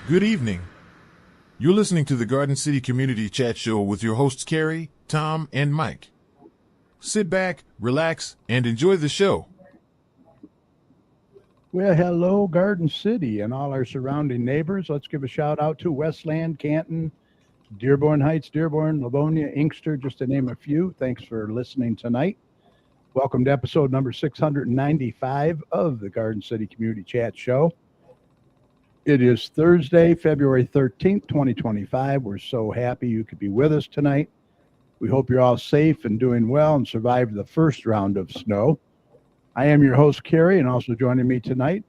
Good evening. You're listening to the Garden City Community Chat Show with your hosts Carrie, Tom, and Mike. Sit back, relax, and enjoy the show. Well, hello, Garden City and all our surrounding neighbors. Let's give a shout out to Westland, Canton, Dearborn Heights, Dearborn, Livonia, Inkster, just to name a few. Thanks for listening tonight. Welcome to episode number 695 of the Garden City Community Chat Show. It is Thursday, February 13th, 2025. We're so happy you could be with us tonight. We hope you're all safe and doing well and survived the first round of snow. I am your host, Carrie, and also joining me tonight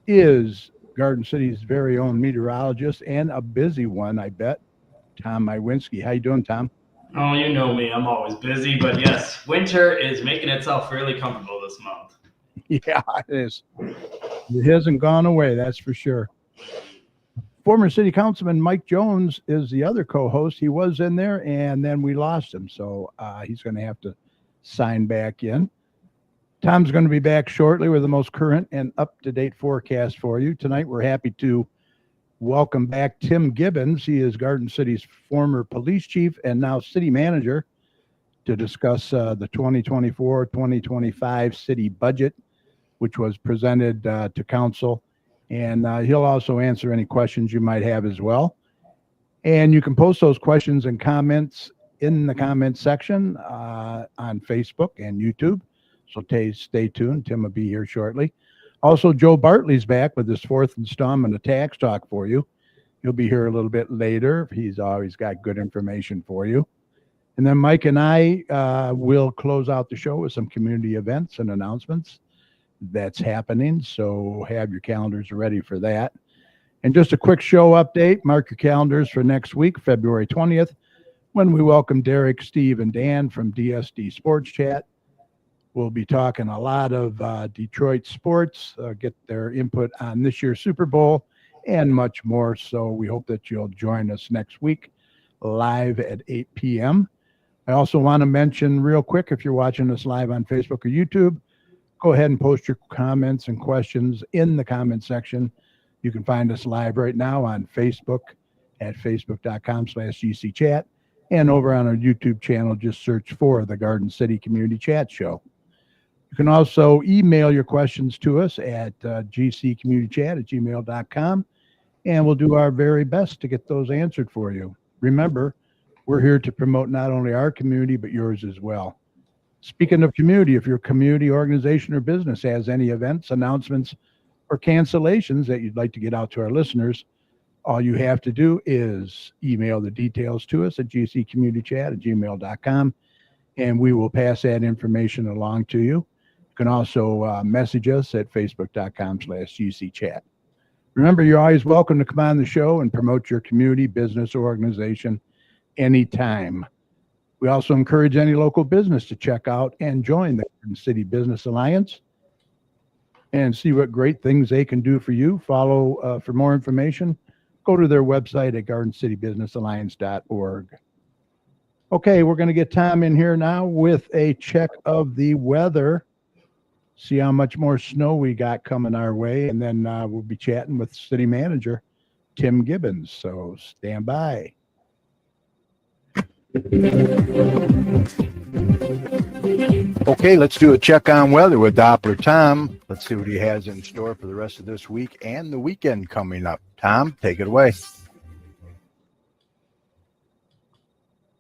is Garden City's very own meteorologist and a busy one, I bet, Tom Iwinski. How you doing, Tom? Oh, you know me. I'm always busy, but yes, winter is making itself really comfortable this month. Yeah, it is. It hasn't gone away, that's for sure. Former City Councilman Mike Jones is the other co-host. He was in there, and then we lost him, so he's going to have to sign back in. Tom's going to be back shortly with the most current and up-to-date forecast for you. Tonight, we're happy to welcome back Tim Gibbons. He is Garden City's former police chief and now city manager to discuss the 2024-2025 city budget, which was presented to council. And he'll also answer any questions you might have as well. And you can post those questions and comments in the comment section on Facebook and YouTube. So stay tuned. Tim will be here shortly. Also, Joe Bartley's back with his fourth installment of Tax Talk for you. He'll be here a little bit later. He's always got good information for you. And then Mike and I will close out the show with some community events and announcements that's happening. So have your calendars ready for that. And just a quick show update. Mark your calendars for next week, February 20th, when we welcome Derek, Steve, and Dan from DSD Sports Chat. We'll be talking a lot of Detroit sports, get their input on this year's Super Bowl and much more. So we hope that you'll join us next week live at 8 p.m. I also want to mention real quick, if you're watching us live on Facebook or YouTube, go ahead and post your comments and questions in the comment section. You can find us live right now on Facebook at facebook.com/GCChat and over on our YouTube channel, just search for the Garden City Community Chat Show. You can also email your questions to us at gccommunitychat@gmail.com, and we'll do our very best to get those answered for you. Remember, we're here to promote not only our community, but yours as well. Speaking of community, if your community organization or business has any events, announcements, or cancellations that you'd like to get out to our listeners, all you have to do is email the details to us at gccommunitychat@gmail.com, and we will pass that information along to you. You can also message us at facebook.com/gcchat. Remember, you're always welcome to come on the show and promote your community, business, or organization anytime. We also encourage any local business to check out and join the Garden City Business Alliance and see what great things they can do for you. Follow for more information. Go to their website at gardencitybusinessalliance.org. Okay, we're going to get Tom in here now with a check of the weather. See how much more snow we got coming our way, and then we'll be chatting with city manager Tim Gibbons. So stand by. Okay, let's do a check on weather with Doppler Tom. Let's see what he has in store for the rest of this week and the weekend coming up. Tom, take it away.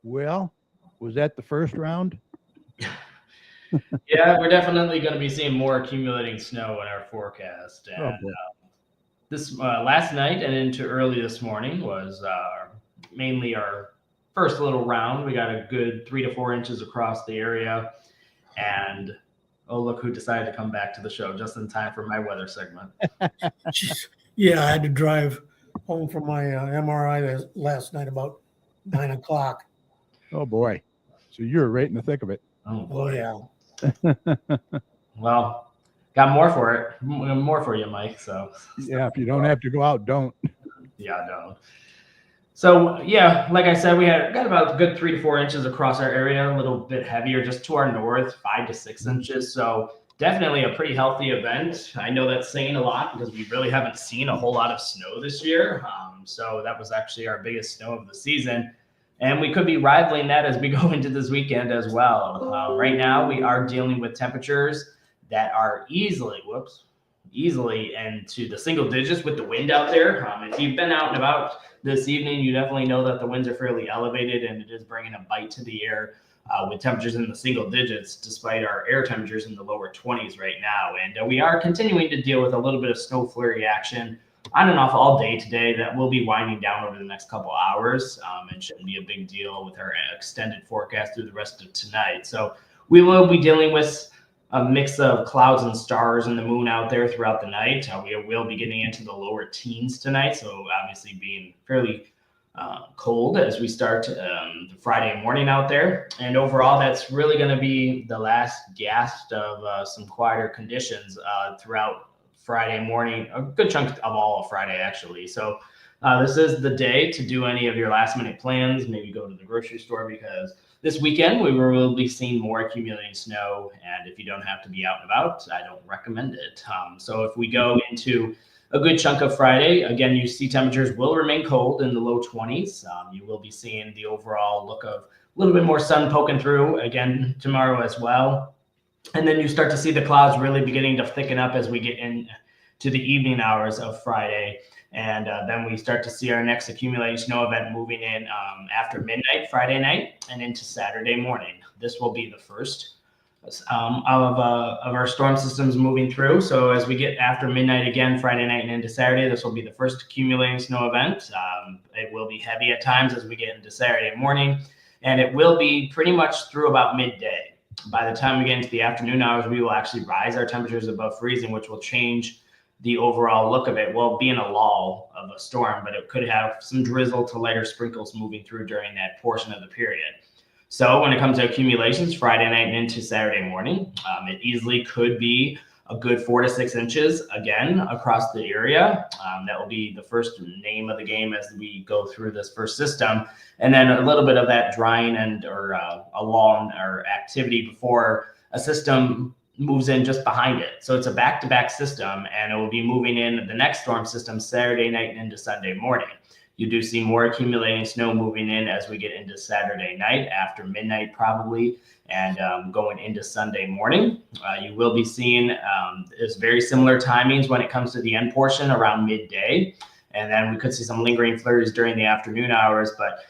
Well, was that the first round? Yeah, we're definitely going to be seeing more accumulating snow in our forecast. And this last night and into early this morning was mainly our first little round. We got a good 3 to 4 inches across the area. And oh, look who decided to come back to the show just in time for my weather segment. Yeah, I had to drive home from my MRI last night about 9 o'clock. Oh, boy. So you're right in the thick of it. Oh, boy. Yeah. Well, got more for it. More for you, Mike. So yeah, if you don't have to go out, don't. Yeah, don't. So yeah, like I said, we got about a good 3 to 4 inches across our area, a little bit heavier just to our north, 5 to 6 inches. So definitely a pretty healthy event. I know that's saying a lot because we really haven't seen a whole lot of snow this year. So that was actually our biggest snow of the season. And we could be rivaling that as we go into this weekend as well. Right now, we are dealing with temperatures that are easily into the single digits with the wind out there. If you've been out and about this evening, you definitely know that the winds are fairly elevated and it is bringing a bite to the air with temperatures in the single digits, despite our air temperatures in the lower 20s right now. And we are continuing to deal with a little bit of snow flurry action on and off all day today that will be winding down over the next couple hours. It shouldn't be a big deal with our extended forecast through the rest of tonight. So we will be dealing with a mix of clouds and stars and the moon out there throughout the night. We will be getting into the lower teens tonight, so obviously being fairly cold as we start the Friday morning out there. And overall, that's really going to be the last gasp of some quieter conditions throughout Friday morning, a good chunk of all of Friday, actually. So this is the day to do any of your last minute plans, maybe go to the grocery store, because this weekend we will be seeing more accumulating snow. And if you don't have to be out and about, I don't recommend it. So if we go into a good chunk of Friday, again, you see temperatures will remain cold in the low 20s. You will be seeing the overall look of a little bit more sun poking through again tomorrow as well. And then you start to see the clouds really beginning to thicken up as we get into the evening hours of Friday. And then we start to see our next accumulating snow event moving in after midnight Friday night and into Saturday morning. This will be the first of our storm systems moving through. So as we get after midnight again Friday night and into Saturday, this will be the first accumulating snow event. It will be heavy at times as we get into Saturday morning, and it will be pretty much through about midday. By the time we get into the afternoon hours, we will actually rise our temperatures above freezing, which will change the overall look of it. Will be in a lull of a storm, but it could have some drizzle to lighter sprinkles moving through during that portion of the period. So when it comes to accumulations, Friday night and into Saturday morning, it easily could be a good 4 to 6 inches again across the area. That will be the first name of the game as we go through this first system. And then a little bit of that drying or a lull or activity before a system moves in just behind it. So it's a back-to-back system, and it will be moving in the next storm system Saturday night and into Sunday morning. You do see more accumulating snow moving in as we get into Saturday night after midnight probably, and going into Sunday morning. You will be seeing it's very similar timings when it comes to the end portion around midday. And then we could see some lingering flurries during the afternoon hours, but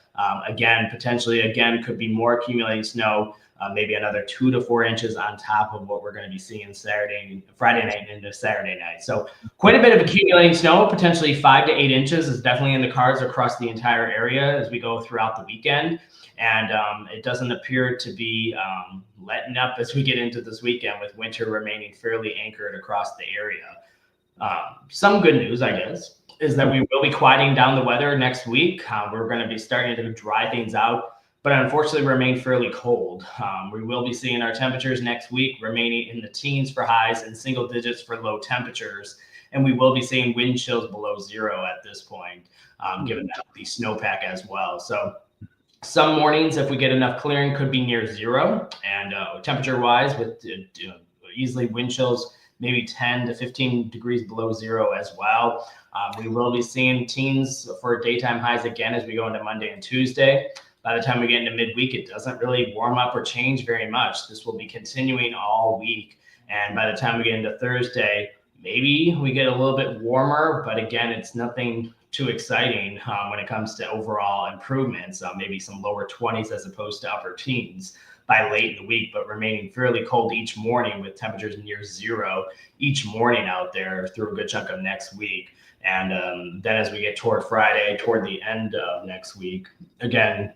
potentially could be more accumulating snow, maybe another 2 to 4 inches on top of what we're going to be seeing Friday night and into Saturday night. So quite a bit of accumulating snow, potentially 5 to 8 inches is definitely in the cards across the entire area as we go throughout the weekend. And it doesn't appear to be letting up as we get into this weekend, with winter remaining fairly anchored across the area. Some good news, I guess, is that we will be quieting down the weather next week. We're going to be starting to dry things out, but unfortunately remain fairly cold. We will be seeing our temperatures next week remaining in the teens for highs and single digits for low temperatures. And we will be seeing wind chills below zero at this point, given that the snowpack as well. So some mornings, if we get enough clearing, could be near zero. And temperature-wise, with easily wind chills, maybe 10 to 15 degrees below zero as well. We will be seeing teens for daytime highs again as we go into Monday and Tuesday. By the time we get into midweek, it doesn't really warm up or change very much. This will be continuing all week. And by the time we get into Thursday, maybe we get a little bit warmer, but again, it's nothing too exciting when it comes to overall improvements. Maybe some lower 20s as opposed to upper teens by late in the week, but remaining fairly cold each morning with temperatures near zero each morning out there through a good chunk of next week. And then as we get toward Friday, toward the end of next week, again,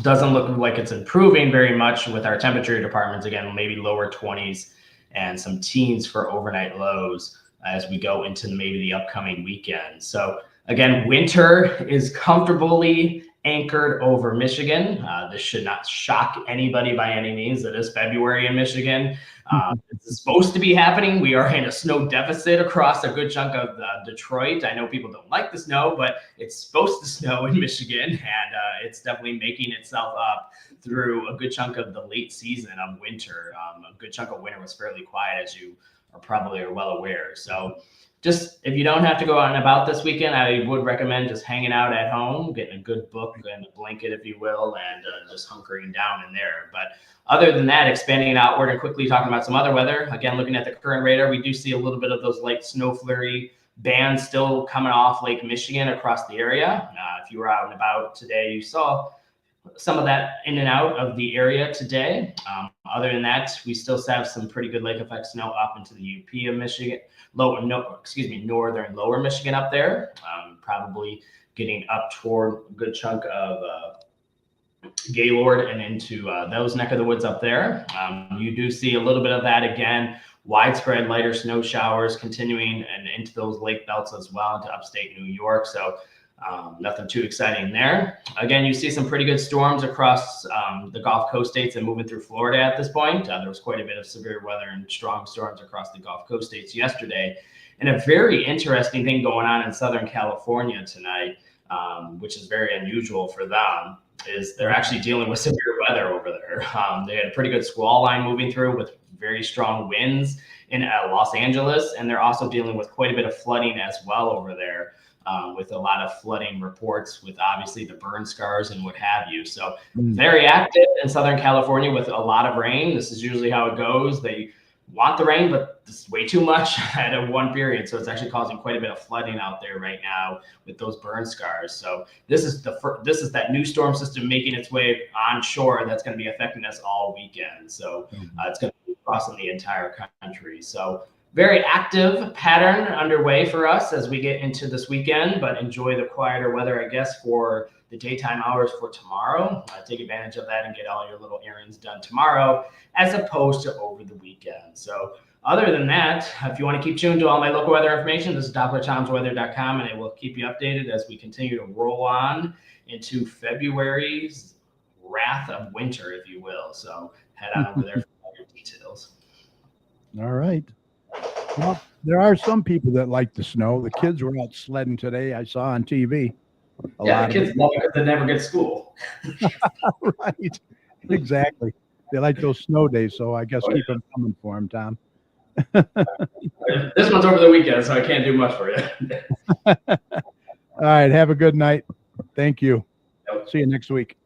doesn't look like it's improving very much with our temperature departments. Again, maybe lower 20s and some teens for overnight lows as we go into maybe the upcoming weekend. So again, winter is comfortably anchored over Michigan. This should not shock anybody by any means. It is February in Michigan. It's supposed to be happening. We are in a snow deficit across a good chunk of Detroit. I know people don't like the snow, but it's supposed to snow in Michigan, and it's definitely making itself up through a good chunk of the late season of winter. A good chunk of winter was fairly quiet, as you are probably well aware. So just if you don't have to go out and about this weekend, I would recommend just hanging out at home, getting a good book and a blanket, if you will, and just hunkering down in there. But other than that, expanding it outward and quickly talking about some other weather, again, looking at the current radar, we do see a little bit of those light snow flurry bands still coming off Lake Michigan across the area. If you were out and about today, you saw some of that in and out of the area today. Other than that, we still have some pretty good lake effect snow up into the UP of Michigan, northern lower Michigan up there. Probably getting up toward a good chunk of Gaylord and into those neck of the woods up there. You do see a little bit of that again, widespread lighter snow showers continuing and into those lake belts as well, into upstate New York. So nothing too exciting there. Again, you see some pretty good storms across the Gulf Coast states and moving through Florida at this point. There was quite a bit of severe weather and strong storms across the Gulf Coast states yesterday. And a very interesting thing going on in Southern California tonight, which is very unusual for them, is they're actually dealing with severe weather over there. They had a pretty good squall line moving through with very strong winds in Los Angeles, and they're also dealing with quite a bit of flooding as well over there. With a lot of flooding reports with obviously the burn scars and what have you. So very active in Southern California with a lot of rain. This is usually how it goes. They want the rain, but it's way too much at a one period. So it's actually causing quite a bit of flooding out there right now with those burn scars. So this is that new storm system making its way onshore that's going to be affecting us all weekend. So it's going to be crossing the entire country. So very active pattern underway for us as we get into this weekend, but enjoy the quieter weather, I guess, for the daytime hours for tomorrow. Take advantage of that and get all your little errands done tomorrow as opposed to over the weekend. So other than that, if you want to keep tuned to all my local weather information, this is DopplerTomsWeather.com, and I will keep you updated as we continue to roll on into February's wrath of winter, if you will. So head on over there for all your details. All right. Well, there are some people that like the snow. The kids were out sledding today. I saw on TV. The kids love it because they never get school. Right. Exactly. They like those snow days, so I guess keep them coming for them, Tom. This one's over the weekend, so I can't do much for you. All right. Have a good night. Thank you. Yep. See you next week.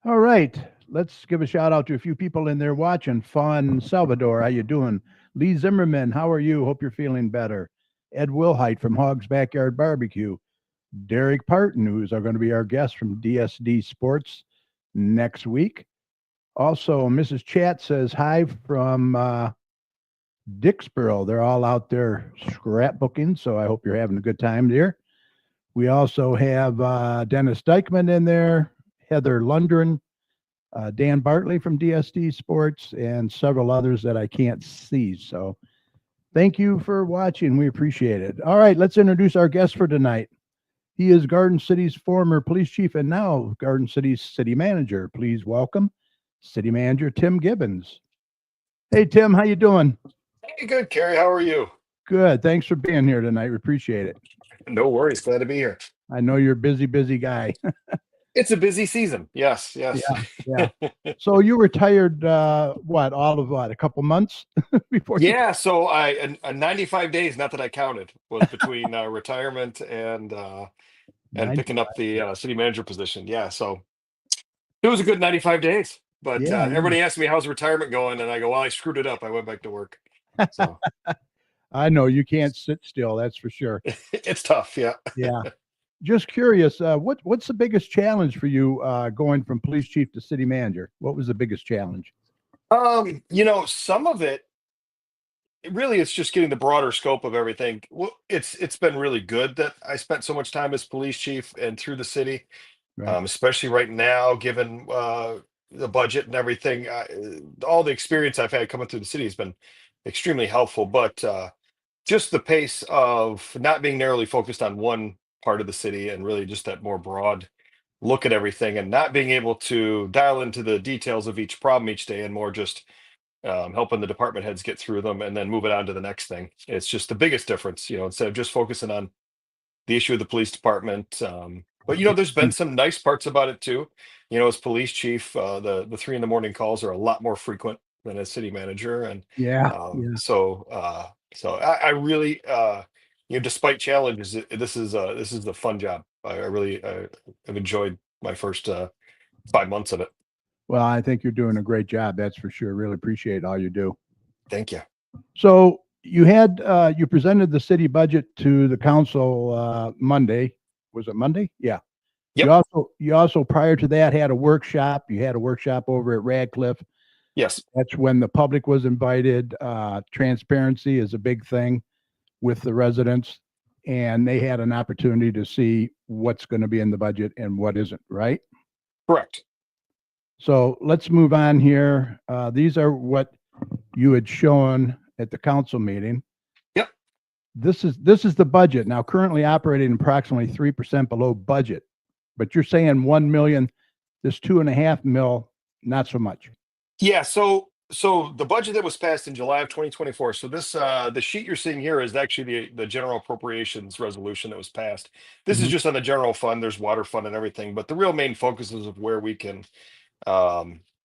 All right. Let's give a shout out to a few people in there watching. Fawn Salvador, how you doing? Lee Zimmerman, how are you? Hope you're feeling better. Ed Wilhite from Hog's Backyard Barbecue. Derek Parton, who's going to be our guest from DSD Sports next week. Also, Mrs. Chat says hi from Dixboro. They're all out there scrapbooking, so I hope you're having a good time there. We also have Dennis Dykman in there, Heather Lundgren, Dan Bartley from DSD Sports, and several others that I can't see. So thank you for watching. We appreciate it. All right, let's introduce our guest for tonight. He is Garden City's former police chief and now Garden City's city manager. Please welcome City Manager Tim Gibbons. Hey, Tim, how you doing? Hey, good, Kerry. How are you? Good. Thanks for being here tonight. We appreciate it. No worries. Glad to be here. I know you're a busy guy. It's a busy season. Yes. Yeah. So you retired, a couple months before? Yeah. So a 95 days, not that I counted, was between retirement and picking up the city manager position. Yeah. So it was a good 95 days. But everybody asked me, how's retirement going? And I go, well, I screwed it up. I went back to work. So I know you can't sit still. That's for sure. it's tough. Yeah. Yeah. Just curious, what's the biggest challenge for you going from police chief to city manager? What was the biggest challenge? Some of it really it's just getting the broader scope of everything. Well, it's been really good that I spent so much time as police chief and through the city, Right. especially right now, given the budget and everything. All the experience I've had coming through the city has been extremely helpful, but just the pace of not being narrowly focused on one part of the city, and really just that more broad look at everything, and not being able to dial into the details of each problem each day, and more just helping the department heads get through them and then move it on to the next thing. It's just the biggest difference, instead of just focusing on the issue of the police department. But there's been some nice parts about it too. As police chief, the 3 in the morning calls are a lot more frequent than as city manager, and Yeah. so I really, despite challenges, this is a fun job. I really have enjoyed my first 5 months of it. Well, I think you're doing a great job. That's for sure. Really appreciate all you do. Thank you. So you presented the city budget to the council Monday. Was it Monday? Yeah. Yep. You also prior to that had a workshop. You had a workshop over at Radcliffe. Yes. That's when the public was invited. Transparency is a big thing with the residents, and they had an opportunity to see what's going to be in the budget and what isn't, right? Correct. So let's move on here. These are what you had shown at the council meeting. Yep. This is the budget now, currently operating approximately 3% below budget, but you're saying 1 million, this 2.5 mil, not so much. Yeah. So the budget that was passed in July of 2024. So this the sheet you're seeing here is actually the general appropriations resolution that was passed. This is just on the general fund. There's water fund and everything, but the real main focus is of where we can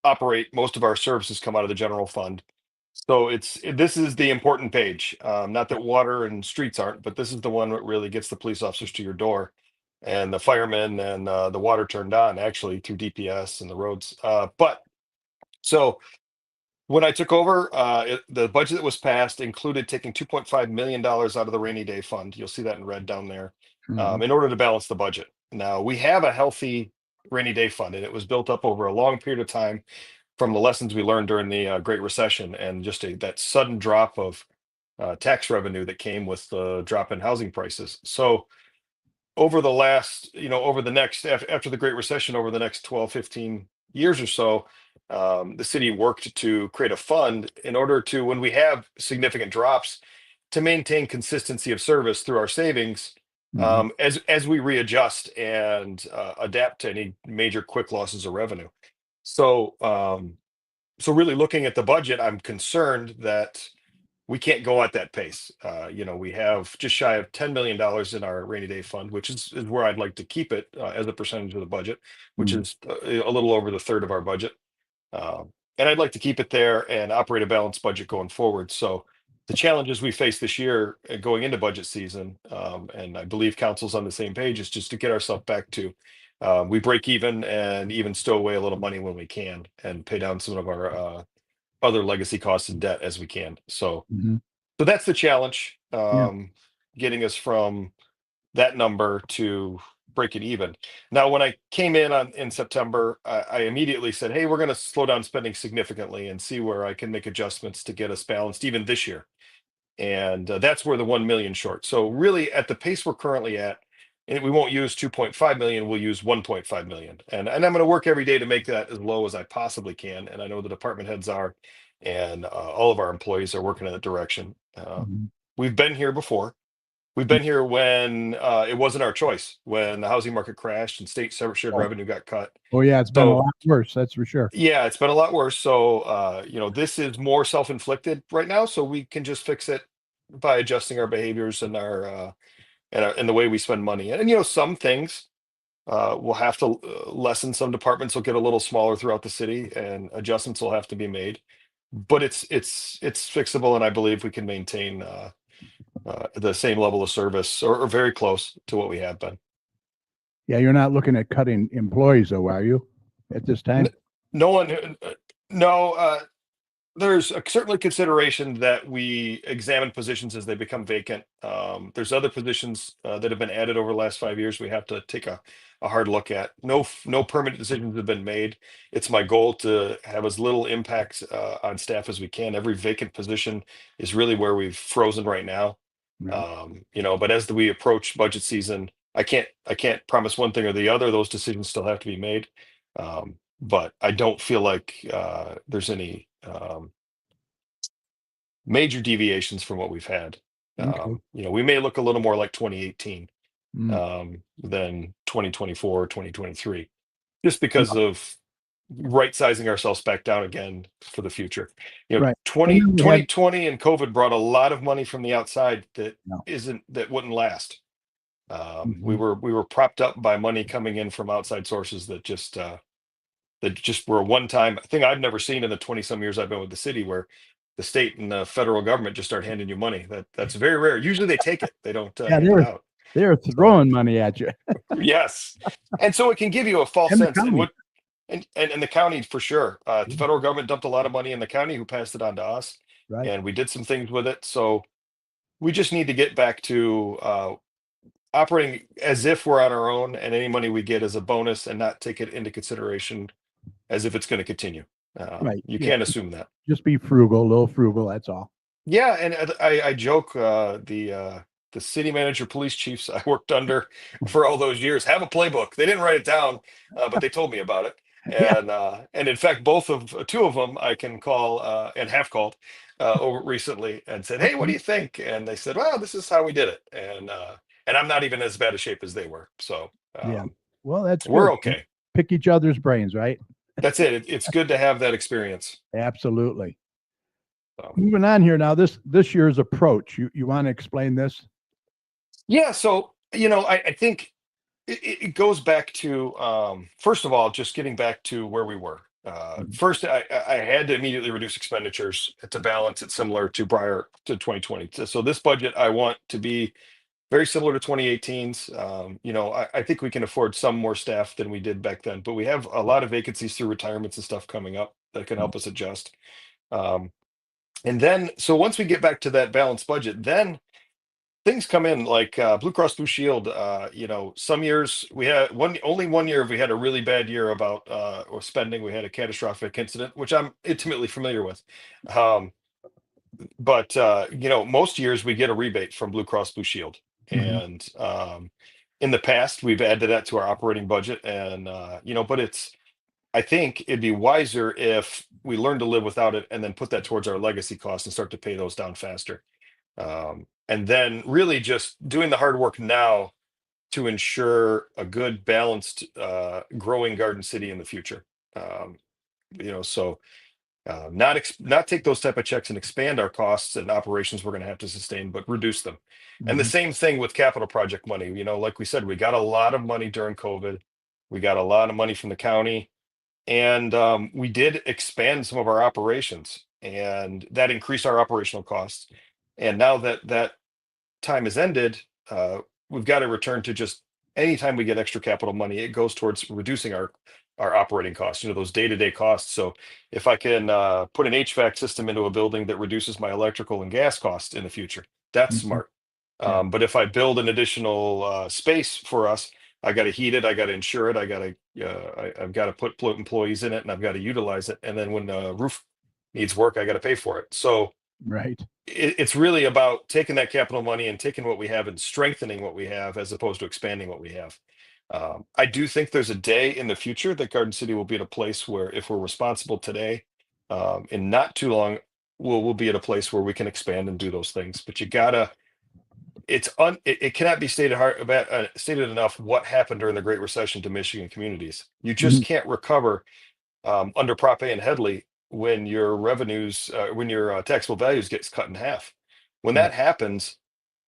operate. Most of our services come out of the general fund. So this is the important page. Not that water and streets aren't, but this is the one that really gets the police officers to your door, and the firemen, and the water turned on actually through DPS and the roads. So when I took over, the budget that was passed included taking $2.5 million out of the rainy day fund. You'll see that in red down there, in order to balance the budget. Now we have a healthy rainy day fund, and it was built up over a long period of time from the lessons we learned during the Great Recession, and just that sudden drop of tax revenue that came with the drop in housing prices. So over the last, over the next, after the Great Recession, over the next 12, 15 years or so, the city worked to create a fund in order to, when we have significant drops, to maintain consistency of service through our savings, as we readjust and adapt to any major quick losses of revenue. So really looking at the budget, I'm concerned that we can't go at that pace. We have just shy of $10 million in our rainy day fund, which is where I'd like to keep it as a percentage of the budget, which is a little over the third of our budget. And I'd like to keep it there and operate a balanced budget going forward. So the challenges we face this year going into budget season, and I believe council's on the same page, is just to get ourselves back to we break even and even stow away a little money when we can, and pay down some of our other legacy costs and debt as we can. So that's the challenge, getting us from that number to break it even. Now, when I came in September, I immediately said, hey, we're going to slow down spending significantly and see where I can make adjustments to get us balanced even this year. And that's where the 1 million short. So really, at the pace we're currently at, and we won't use 2.5 million, we'll use 1.5 million. And I'm going to work every day to make that as low as I possibly can. And I know the department heads are, and all of our employees are working in that direction. We've been here before. We've been here when it wasn't our choice, when the housing market crashed and state shared revenue got cut. Oh yeah, it's been a lot worse, that's for sure. Yeah, it's been a lot worse. So this is more self-inflicted right now, so we can just fix it by adjusting our behaviors and our and the way we spend money. And some things we'll have to lessen. Some departments will get a little smaller throughout the city, and adjustments will have to be made. But it's fixable, and I believe we can maintain the same level of service, or very close to what we have been. Yeah, you're not looking at cutting employees, though, are you, at this time? No. There's certainly consideration that we examine positions as they become vacant. There's other positions that have been added over the last 5 years we have to take a hard look at. No permanent decisions have been made. It's my goal to have as little impact on staff as we can. Every vacant position is really where we've frozen right now. But as we approach budget season, I can't promise one thing or the other. Those decisions still have to be made. But I don't feel like there's any major deviations from what we've had. Okay. We may look a little more like 2018 than 2024, 2023, just because of right sizing ourselves back down again for the future. Right. 2020 and COVID brought a lot of money from the outside that No. that wouldn't last. We Mhm. were propped up by money coming in from outside sources that just were a one-time thing. I've never seen in the 20 some years I've been with the city, where the state and the federal government just start handing you money. That's very rare. Usually they take it. They don't Yeah, hand it out. they're throwing money at you. Yes. And so it can give you a false And the sense. And county. what and the county for sure. The Yeah. federal government dumped a lot of money in the county, who passed it on to us, Right. and we did some things with it. So we just need to get back to operating as if we're on our own, and any money we get is a bonus, and not take it into consideration as if it's going to continue. Right. You Yeah. can't assume that. Just be frugal, a little frugal. That's all. Yeah, and I joke, the city manager, police chiefs I worked under for all those years have a playbook. They didn't write it down, but they told me about it. Yeah. And in fact, two of them I can call, and have called over recently, and said, "Hey, what do you think?" And they said, "Well, this is how we did it." And I'm not even as bad a shape as they were. So Yeah. Well, that's we're good. okay. Pick each other's brains, right? That's it. It's good to have that experience. Absolutely. So. Moving on here now, this year's approach. You want to explain this? Yeah, so I think it goes back to, first of all, just getting back to where we were. First, I had to immediately reduce expenditures to balance it similar to prior to 2020. So this budget, I want to be very similar to 2018's. I think we can afford some more staff than we did back then, but we have a lot of vacancies through retirements and stuff coming up that can help us adjust. And then, so once we get back to that balanced budget, then things come in like Blue Cross Blue Shield. Some years we had only one year we had a really bad year about or spending. We had a catastrophic incident, which I'm intimately familiar with. But most years we get a rebate from Blue Cross Blue Shield, Mhm. and in the past we've added that to our operating budget, and but I think it'd be wiser if we learn to live without it, and then put that towards our legacy costs and start to pay those down faster. And then really just doing the hard work now to ensure a good, balanced, growing Garden City in the future. Um, so not take those type of checks and expand our costs and operations we're going to have to sustain, but reduce them. And the Mhm. same thing with capital project money. Like we said, we got a lot of money during COVID. We got a lot of money from the county, and we did expand some of our operations, and that increased our operational costs. And now that time has ended, we've got to return to just anytime we get extra capital money, it goes towards reducing our operating costs, those day-to-day costs. So if I can put an HVAC system into a building that reduces my electrical and gas costs in the future, that's Mhm. smart. Yeah. But if I build an additional space for us, I got to heat it, I got to insure it, I've got to put employees in it, and I've got to utilize it. And then when the roof needs work, I got to pay for it. So Right. it's really about taking that capital money and taking what we have and strengthening what we have, as opposed to expanding what we have. I do think there's a day in the future that Garden City will be at a place where, if we're responsible today, in not too long, we'll be at a place where we can expand and do those things. But you gotta, it cannot be stated enough what happened during the Great Recession to Michigan communities. You just Mhm. can't recover under Prop A and Headley when your revenues, when your taxable values gets cut in half. When Right. that happens,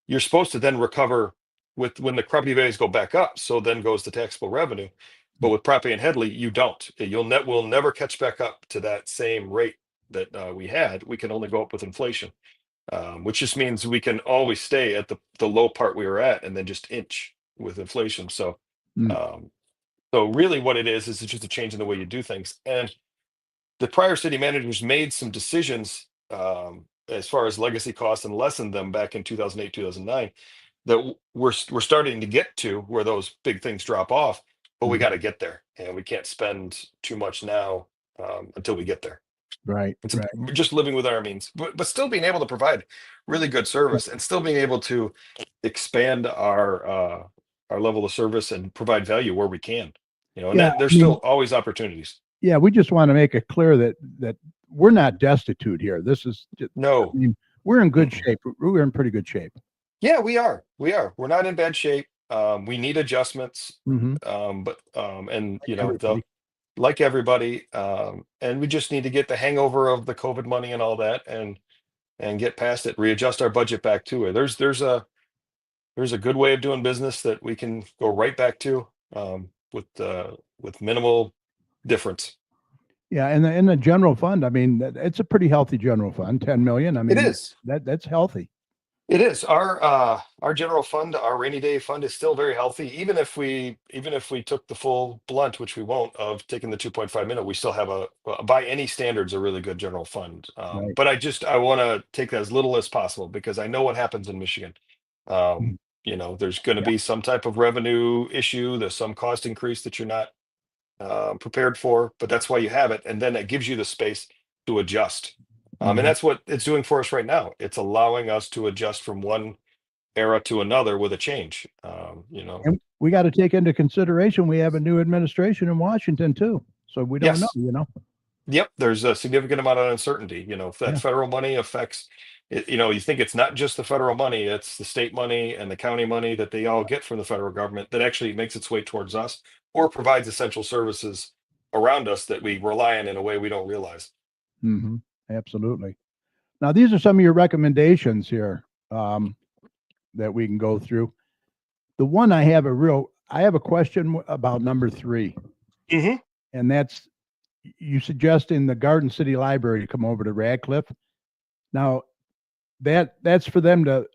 you're supposed to then recover with when the property values go back up. So then goes the taxable revenue. But with Prop A and Headley, you don't. We'll never catch back up to that same rate that we had. We can only go up with inflation, which just means we can always stay at the low part we were at, and then just inch with inflation. So, Mm. so really, what it is it's just a change in the way you do things. And the prior city managers made some decisions, as far as legacy costs, and lessened them back in 2008, 2009, that we're starting to get to where those big things drop off, but we Mhm. got to get there, and we can't spend too much now, until we get there. Right. It's Right. just living within our means, but still being able to provide really good service, and still being able to expand our level of service and provide value where we can. And Yeah. that there's I mean, still always opportunities. yeah. We just want to make it clear that we're not destitute here. This is. I No. mean, we're in good Mm-mm. shape. We're in pretty good shape. Yeah, we are. We're not in bad shape. We need adjustments, Mm-hmm. and Everybody. like everybody, and we just need to get the hangover of the COVID money and all that, and get past it, readjust our budget back to it. There's a good way of doing business that we can go right back to, with minimal difference. Yeah, and in the general fund, I mean, it's a pretty healthy general fund, 10 million. I It mean, is. that's healthy. It is. Our general fund, our rainy day fund is still very healthy. Even if we took the full blunt, which we won't, of taking the 2.5 million, we still have by any standards, a really good general fund. Right. But I want to take as little as possible because I know what happens in Michigan. There's going to Yeah. be some type of revenue issue. There's some cost increase that you're not prepared for, but that's why you have it, and then it gives you the space to adjust. And Mhm. that's what it's doing for us right now. It's allowing us to adjust from one era to another with a change. And we got to take into consideration we have a new administration in Washington too, so we don't know. Yes. Yep, there's a significant amount of uncertainty. If that Yeah. federal money affects it, you think it's not just the federal money, it's the state money and the county money that they all get from the federal government that actually makes its way towards us or provides essential services around us that we rely on in a way we don't realize. Mm-hmm. Absolutely. Now, these are some of your recommendations here that we can go through. The one I have a question about number 3, Mm-hmm. and that's you suggesting the Garden City Library to come over to Radcliffe. Now, that's for them to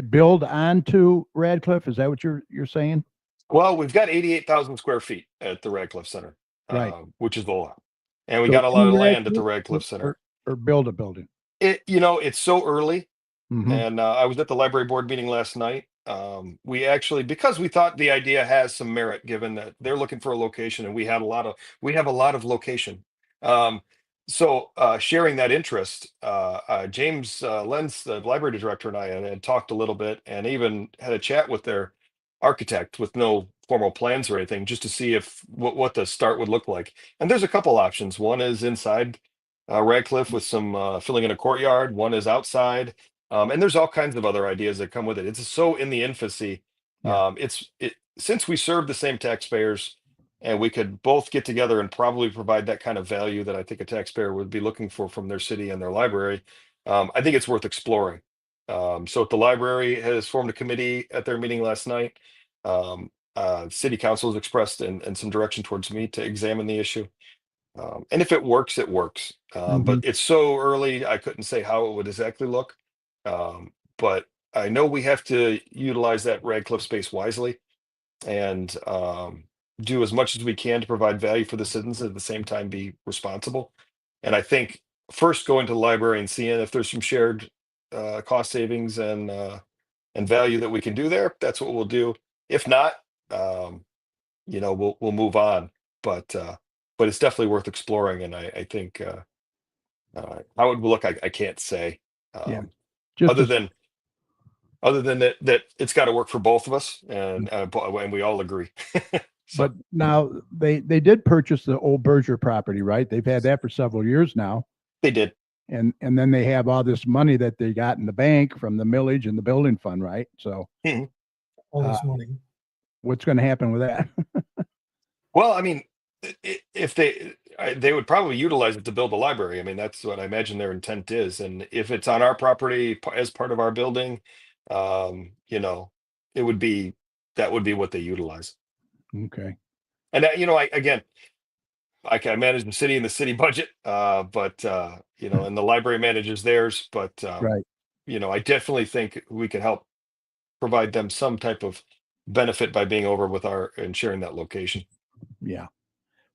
build onto Radcliffe. Is that what you're saying? Well, we've got 88,000 square feet at the Radcliffe Center, Right. Which is a lot, and we So got a lot in of land at the Radcliffe Radcliffe Center. or build a building. It's so early. Mm-hmm. And I was at the library board meeting last night. We actually, because we thought the idea has some merit, given that they're looking for a location, and we have a lot of location. So sharing that interest, James Lenz, the library director, and I had talked a little bit, and even had a chat with their architect with no formal plans or anything, just to see if what the start would look like. And there's a couple options. One is inside Radcliffe with some filling in a courtyard. One is outside. And there's all kinds of other ideas that come with it. It's so in the infancy. Yeah. Since we serve the same taxpayers, and we could both get together and probably provide that kind of value that I think a taxpayer would be looking for from their city and their library. I think it's worth exploring. So the library has formed a committee at their meeting last night. City council has expressed and some direction towards me to examine the issue. And if it works, it works. But it's so early, I couldn't say how it would exactly look. But I know we have to utilize that Radcliffe space wisely and do as much as we can to provide value for the citizens, at the same time be responsible. And I think first going to the library and seeing if there's some shared cost savings and value that we can do there, that's what we'll do. If not, we'll move on. But it's definitely worth exploring, and I think how it will look, I can't say. Yeah. Just Other than that it's got to work for both of us, and we all agree. But now they did purchase the old Berger property, right? They've had that for several years now. They did. And then they have all this money that they got in the bank from the millage and the building fund, right? So All this money. what's going to happen with that? Well, I mean, if they would probably utilize it to build a library. I mean, that's what I imagine their intent is. And if it's on our property as part of our building, it would be what they utilize. Okay. And I manage the city and the city budget, but and the library manages theirs. But Right. I definitely think we can help provide them some type of benefit by being over with and sharing that location. Yeah.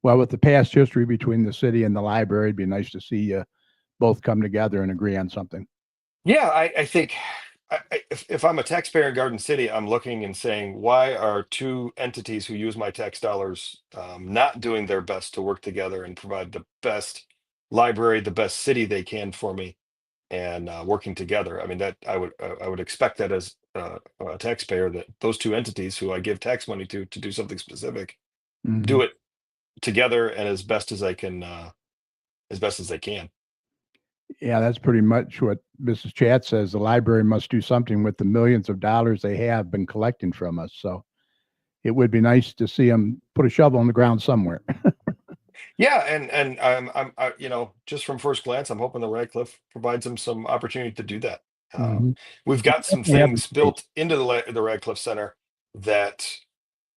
Well, with the past history between the city and the library, it'd be nice to see you both come together and agree on something. Yeah, I think if I'm a taxpayer in Garden City, I'm looking and saying, why are two entities who use my tax dollars not doing their best to work together and provide the best library, the best city they can for me, and working together? I mean, that I would expect that as a taxpayer, that those two entities who I give tax money to do something specific, do it together and as best as they can. Yeah, that's pretty much what Mrs. Chat says. The library must do something with the millions of dollars they have been collecting from us. So it would be nice to see them put a shovel in the ground somewhere. Yeah, and you know, just from first glance, I'm hoping the Radcliffe provides them some opportunity to do that. Mhm. We've got some Definitely have the things space. built into the Radcliffe Center that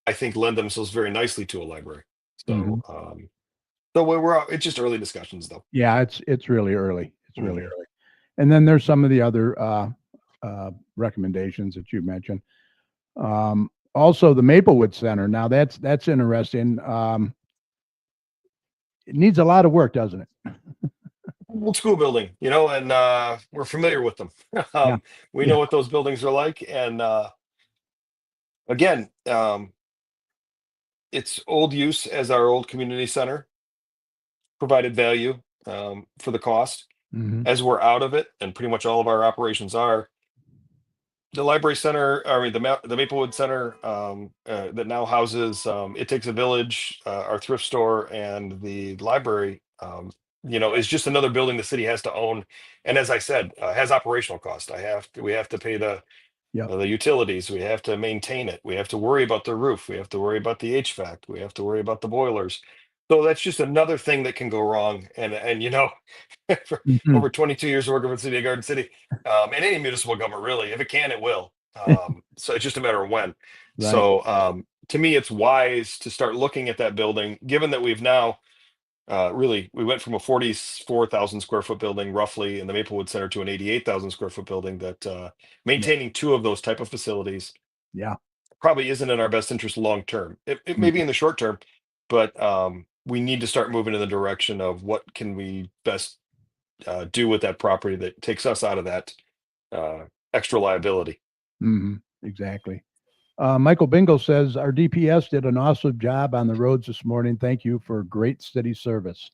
I think lend themselves very nicely to a library. Mhm. So it's just early discussions though. Yeah, it's really early. It's really Mhm. early. And then there's some of the other recommendations that you mentioned. Also, the Maplewood Center. Now that's interesting. It needs a lot of work, doesn't it? Old school building, you know, and we're familiar with them. Yeah, We yeah. know what those buildings are like, and again, its old use as our old community center provided value for the cost. Hmm. As we're out of it, and pretty much all of our operations are, the library center, I mean, the Maplewood Center that now houses It Takes a Village, our thrift store, and the library, you know, is just another building the city has to own. And as I said, has operational cost. We have to pay Yep. the utilities. We have to maintain it. We have to worry about the roof. We have to worry about the HVAC. We have to worry about the boilers. So that's just another thing that can go wrong. And you know, for Mhm. over 22 years working with the city of Garden City, and any municipal government really, if it can, it will. So it's just a matter of when. Right. So to me, it's wise to start looking at that building, given that we've now really, we went from a 44,000 square foot building roughly in the Maplewood Center to an 88,000 square foot building that Yeah. maintaining two of those type of facilities Yeah. probably isn't in our best interest long term. It may be Mhm. in the short term, but we need to start moving in the direction of what can we best do with that property that takes us out of that uh, extra liability. Mhm. Exactly. Michael Bingle says our DPS did an awesome job on the roads this morning. Thank you for great city service.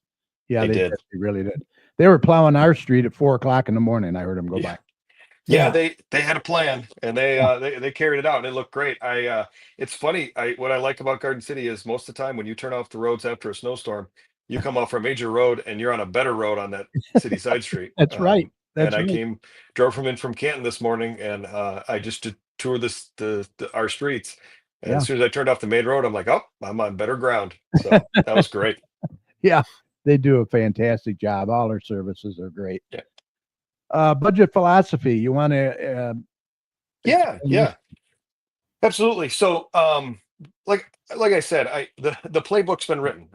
Yeah, They they did. did. They really did. They were plowing our street at 4 o'clock in the morning. I heard them go Yeah. by. Yeah, Yeah. they had a plan and they carried it out and it looked great. It's funny. I What I like about Garden City is most of the time when you turn off the roads after a snowstorm, you come off a major road and you're on a better road on that city side street. That's right. And That's I right. drove from Canton this morning, and I just did tour our streets. And Yeah. as soon as I turned off the main road, I'm like, oh, I'm on better ground. So that was great. Yeah. They do a fantastic job. All their services are great. Yeah, Budget philosophy. You want to yeah, explain this? yeah. Absolutely. So, like I said, the playbook's been written.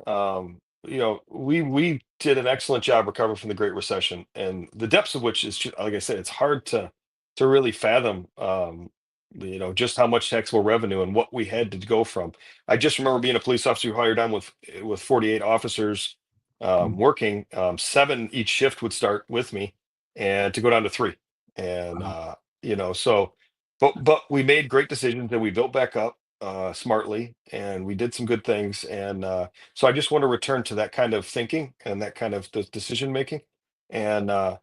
You know, we did an excellent job recovering from the Great Recession, and the depths of which is just, like I said, it's hard to really fathom. You know, just how much taxable revenue and what we had to go from. I just remember being a police officer who hired on with 48 officers working. Seven each shift would start with me, and to go down to three, and Wow. you know, so. But we made great decisions and we built back up smartly and we did some good things. And so I just want to return to that kind of thinking and that kind of decision making. And I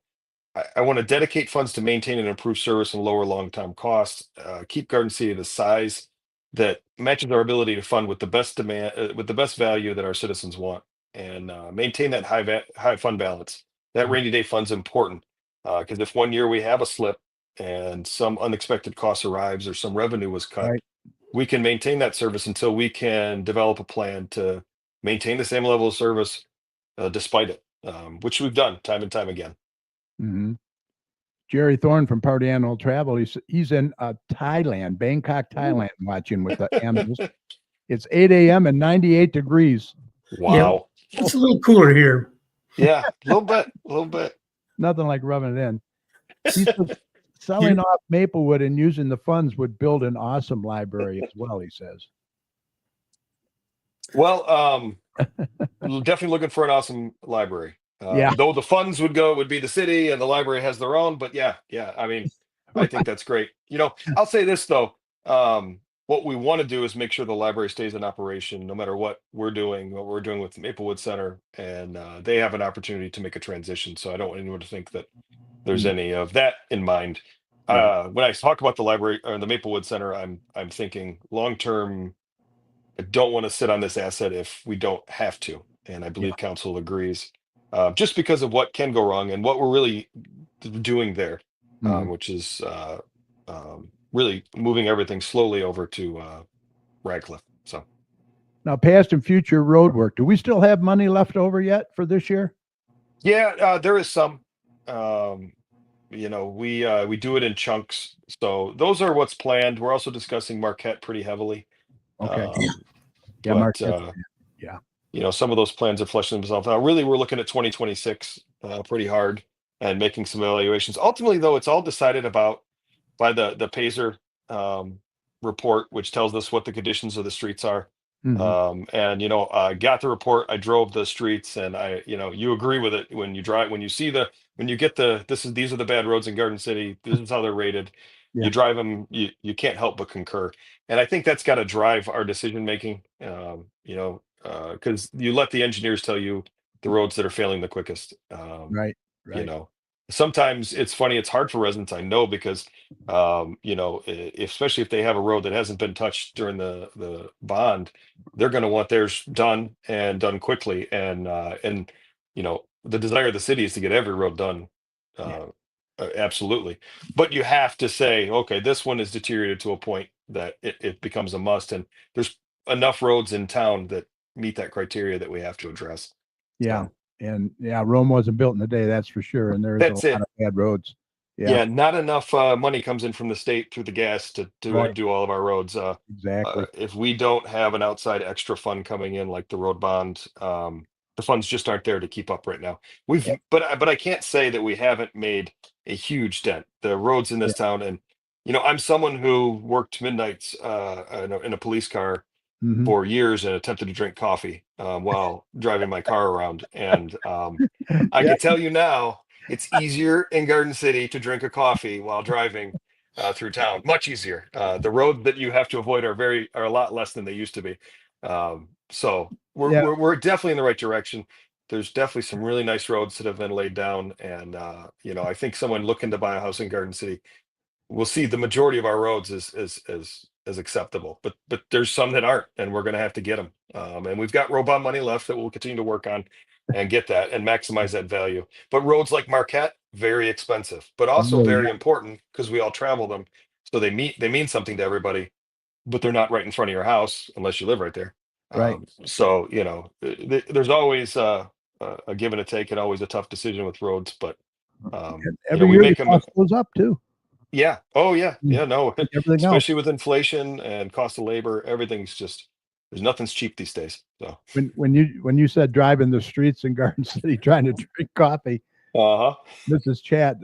want to dedicate funds to maintain and improve service and lower long-term costs. Keep Garden City the size that matches our ability to fund with the best demand, with the best value that our citizens want, and maintain that high fund balance. That rainy day fund's important because if one year we have a slip and some unexpected cost arrives or some revenue was cut, Right. we can maintain that service until we can develop a plan to maintain the same level of service despite it, which we've done time and time again. Hmm. Jerry Thorne from Party Animal Travel. He's in Thailand, Bangkok, Ooh. Thailand, watching with the animals. It's 8 a.m. and 98 degrees. Yeah, Wow. it's a little cooler here. Yeah, a little bit, a little bit. Nothing like rubbing it in. He says selling You, off Maplewood and using the funds would build an awesome library as well, he says. Well, definitely looking for an awesome library. Yeah. Though the funds would be the city and the library has their own, but yeah, yeah. I mean, I think that's great. You know, I'll say this though. What we want to do is make sure the library stays in operation no matter what we're doing with Maplewood Center, and they have an opportunity to make a transition. So I don't want anyone to think that there's Mm, any of that in mind. right. When I talk about the library or the Maplewood Center, I'm thinking long term. I don't want to sit on this asset if we don't have to, and I Yeah. believe council agrees. Just because of what can go wrong and what we're really doing there, Mhm. which is really moving everything slowly over to Radcliffe. So Now, past and future road work. Do we still have money left over yet for this year? yeah, there is some. Um, we do it in chunks. So those are what's planned. We're also discussing Marquette pretty heavily. Okay. Um, Yeah, but Mark. Yeah. some of those plans are fleshing themselves out. Really, we're looking at 2026 pretty hard and making some evaluations. Ultimately, though, it's all decided about by the Pacer um, report, which tells us what the conditions of the streets are. Mhm. And I got the report. I drove the streets, and you agree with it when you drive. When you get these are the bad roads in Garden City. This is how they're rated. Yeah. You drive them, you can't help but concur. And I think that's got to drive our decision making. Because you let the engineers tell you the roads that are failing the quickest. Right. You Right. know, sometimes it's funny. It's hard for residents, I know, because especially if they have a road that hasn't been touched during the bond, they're going to want theirs done and done quickly. And the desire of the city is to get every road done. Yeah. Uh, Absolutely. But you have to say, okay, this one is deteriorated to a point that it becomes a must. And there's enough roads in town that meet that criteria that we have to address. Yeah. So And yeah, Rome wasn't built in a day, that's for sure. And there's a that's lot it. of bad roads. Yeah. Yeah, not enough money comes in from the state through the gas to Right. do all of our roads. Exactly. If we don't have an outside extra fund coming in, like the road bond, the funds just aren't there to keep up right now. Yeah. But I can't say that we haven't made a huge dent. The roads in Yeah. this town, and I'm someone who worked midnights in a police car Mhm. for years and attempted to drink coffee while driving my car around. And I Yeah. can tell you now, it's easier in Garden City to drink a coffee while driving through town. Much easier. The roads that you have to avoid are a lot less than they used to be. So Yeah. we're definitely in the right direction. There's definitely some really nice roads that have been laid down, and I think someone looking to buy a house in Garden City we'll see the majority of our roads is acceptable, but there's some that aren't, and we're going to have to get them. And we've got road bond money left that we'll continue to work on and get that and maximize that value. But roads like Marquette, very expensive, but also Oh, very yeah. important because we all travel them, so they mean something to everybody, but they're not right in front of your house unless you live right there. Right. So there's always a give and a take, and always a tough decision with roads, but And every we year the make them. cost goes up too. Yeah. Oh, yeah. Mm. Yeah. No, Like everything else. especially with inflation and cost of labor, everything's just there's nothing's cheap these days. So, When you said driving the streets in Garden City trying to drink coffee, uh-huh. Mrs. Chat,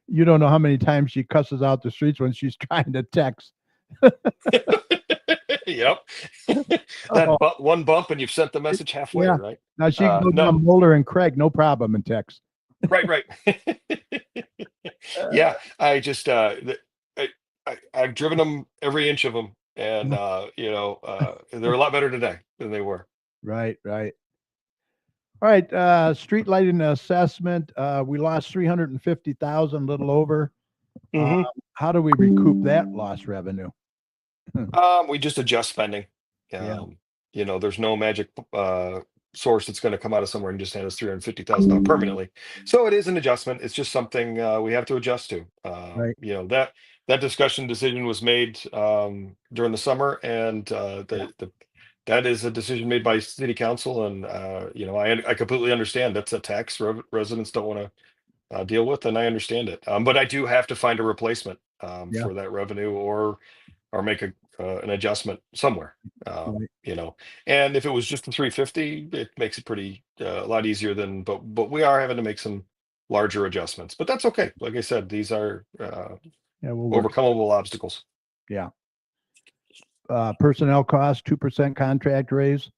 you don't know how many times she cusses out the streets when she's trying to text. Yep. Oh, One bump and you've sent the message halfway, yeah. right? Now she can go No, down Boulder and Craig, no problem, and text. right. Yeah. I just I've driven them every inch of them, and they're a lot better today than they were. Right, right. All right, street lighting assessment, we lost 350,000, little over. Mhm. How do we recoup that lost revenue? We just adjust spending. Yeah. There's no magic source that's going to come out of somewhere and just hand us $350,000 permanently. So it is an adjustment. It's just something we have to adjust to. Right. That discussion decision was made during the summer, and that is a decision made by city council. And I completely understand that's a tax residents don't want to deal with, and I understand it. But I do have to find a replacement Yeah. for that revenue, or make an adjustment somewhere. Right. And if it was just the 350, it makes it pretty a lot easier than. But we are having to make some larger adjustments. But that's okay. Like I said, these are Yeah, we'll work. overcomable obstacles. Yeah. Personnel costs, 2% contract raise.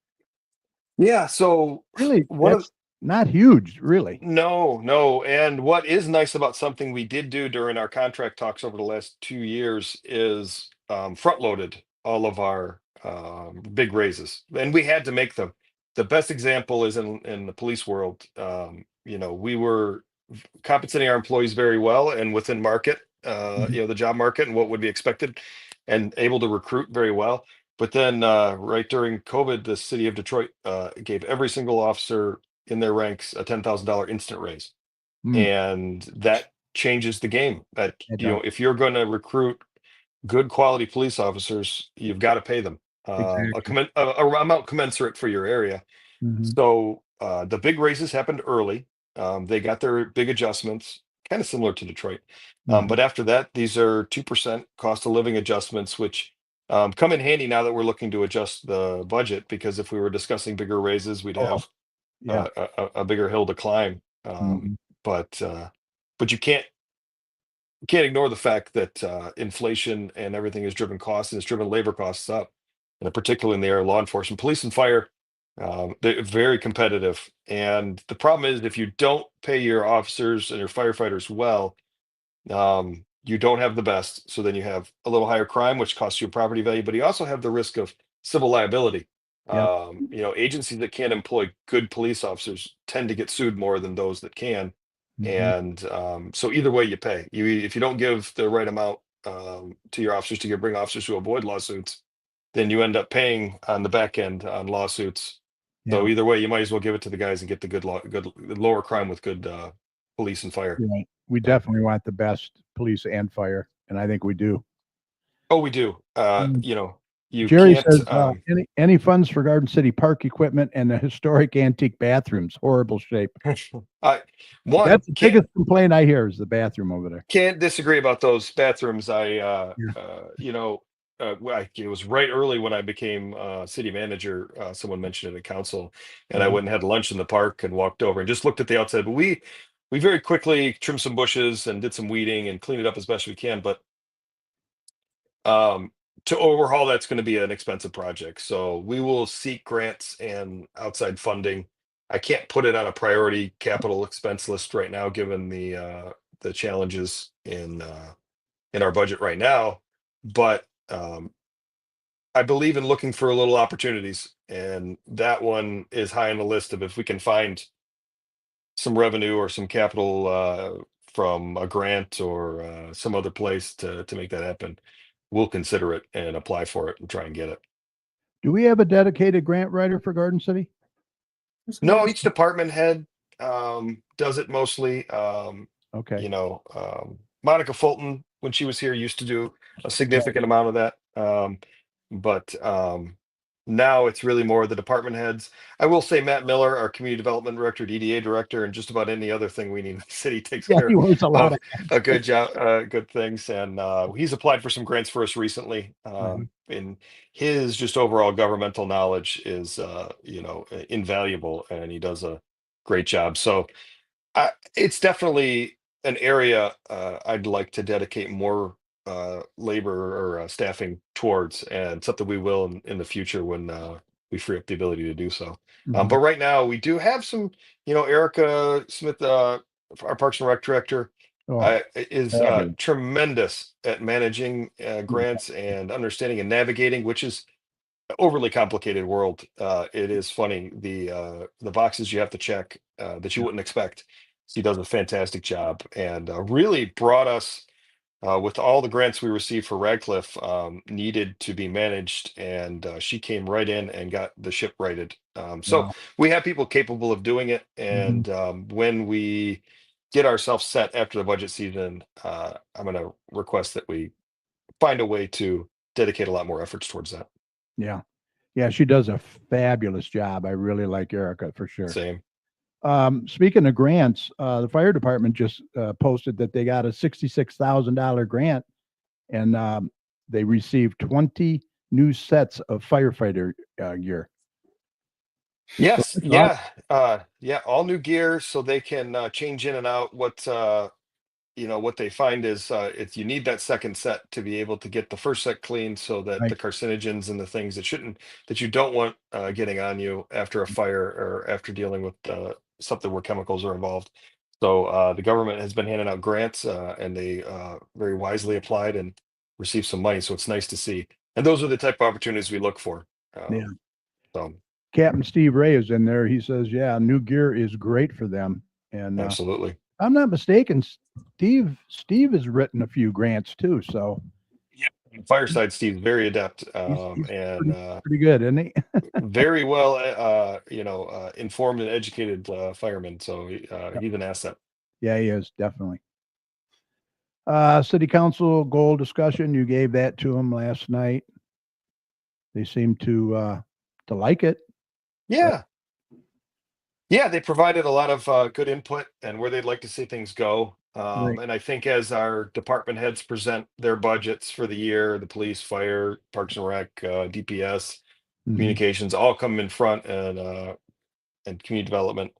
Yeah. So Really, one of that's not huge, really. no. And what is nice about something we did do during our contract talks over the last 2 years is front loaded all of our big raises, and we had to make them. The best example is in the police world. We were compensating our employees very well and within market, Mhm. the job market and what would be expected, and able to recruit very well. But then, right during COVID, the city of Detroit gave every single officer in their ranks a $10,000 instant raise, Mm, and that changes the game. That it does. if you're going to recruit good quality police officers, you've got to pay them Exactly. a amount commensurate for your area. Mhm. So the big raises happened early. They got their big adjustments, kind of similar to Detroit. Mhm. But after that, these are 2% cost of living adjustments, which come in handy now that we're looking to adjust the budget. Because if we were discussing bigger raises, we'd Oh, have yeah. a bigger hill to climb. Mhm. But but you can't ignore the fact that inflation and everything has driven costs and it's driven labor costs up, and particularly in the area of law enforcement, police and fire. They're very competitive, and the problem is if you don't pay your officers and your firefighters well, you don't have the best. So then you have a little higher crime, which costs you property value, but you also have the risk of civil liability. Yep. Agencies that can't employ good police officers tend to get sued more than those that can. Mhm. And so either way you pay. If you don't give the right amount to your officers bring officers who avoid lawsuits, then you end up paying on the back end on lawsuits. Yeah. So either way, you might as well give it to the guys and get the good lower crime with good police and fire. Right. We So, definitely want the best police and fire, and I think we do. oh, we do. Mm. You Jerry can't. says, any funds for Garden City Park equipment and the historic antique bathrooms, horrible shape. I one That's the can't biggest complaint I hear is the bathroom over there. can't disagree about those bathrooms. Yeah. It was right early when I became city manager. Someone mentioned it at council, and I Mhm. went and had lunch in the park and walked over and just looked at the outside. But we very quickly trimmed some bushes and did some weeding and cleaned it up as best we can. But um, to overhaul, that's going to be an expensive project. So we will seek grants and outside funding. I can't put it on a priority capital expense list right now, given the challenges in our budget right now. But I believe in looking for little opportunities, and that one is high on the list of if we can find some revenue or some capital from a grant or some other place to make that happen, we'll consider it and apply for it and try and get it. Do we have a dedicated grant writer for Garden City? No, each department head does it mostly. Okay. Monica Fulton, when she was here, used to do a significant amount of that. But now it's really more the department heads. I will say Matt Miller, our community development director, DDA director, and just about any other thing we need in the city takes Yeah, he care wears a lot of of a good job, good things. And he's applied for some grants for us recently. Mhm. And his just overall governmental knowledge is, invaluable, and he does a great job. So it's definitely an area I'd like to dedicate more labor or staffing towards, and something we will in the future when we free up the ability to do so. But Mhm. right now, we do have some, Erica Smith, our Parks and Rec director, Oh, is fabulous. tremendous at managing Yeah. grants and understanding and navigating, which is overly complicated world. It is funny the boxes you have to check that you wouldn't expect. He does a fantastic job, and really brought us with all the grants we received for Radcliffe needed to be managed, and she came right in and got the ship righted. So Wow. we have people capable of doing it, Mhm. and when we get ourselves set after the budget season, I'm going to request that we find a way to dedicate a lot more efforts towards that. Yeah. Yeah, she does a fabulous job. I really like Erica for sure. Same. Speaking of grants, the fire department just posted that they got a $66,000 grant, and they received 20 new sets of firefighter gear. So Yes, that's awesome. yeah, all new gear so they can change in and out. What they find is if you need that second set to be able to get the first set clean, so that Right. the carcinogens and the things that you don't want getting on you after a fire or after dealing with something where chemicals are involved. So the government has been handing out grants, and they very wisely applied and received some money. So it's nice to see, and those are the type of opportunities we look for. Yeah. So Captain Steve Ray is in there. He says, yeah, new gear is great for them. And absolutely. I'm not mistaken, Steve has written a few grants too. So Fireside Steve's very adept, he's and pretty good, isn't he? very well, informed and educated fireman. So he's an asset. Yeah, he is definitely. City council goal discussion, you gave that to them last night. They seem to like it. Yeah. Yeah, they provided a lot of good input and where they'd like to see things go. Right. And I think as our department heads present their budgets for the year, the police, fire, Parks and Rec, DPS, Mhm. communications, all come in front, and community development.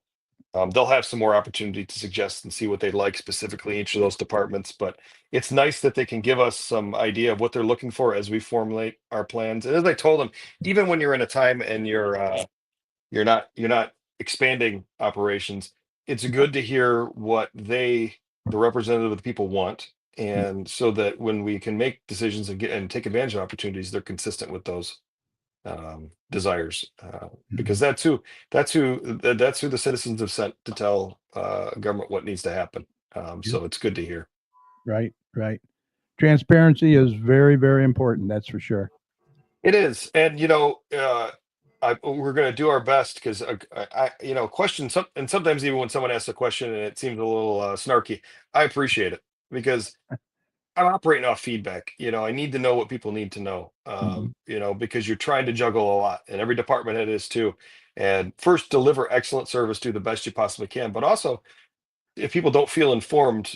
They'll have some more opportunity to suggest and see what they like specifically in each of those departments. But it's nice that they can give us some idea of what they're looking for as we formulate our plans. And as I told them, even when you're in a time and you're not expanding operations, it's good to hear what the representative of the people want, and so that when we can make decisions and take advantage of opportunities, they're consistent with those desires, because that's who the citizens have sent to tell government what needs to happen. So it's good to hear. Right. Transparency is very, very important. That's for sure. It is, and we're going to do our best, because questions, and sometimes even when someone asks a question and it seems a little snarky, I appreciate it, because I'm operating off feedback. I need to know what people need to know. Because you're trying to juggle a lot, and every department head is too. And first, deliver excellent service, do the best you possibly can, but also, if people don't feel informed,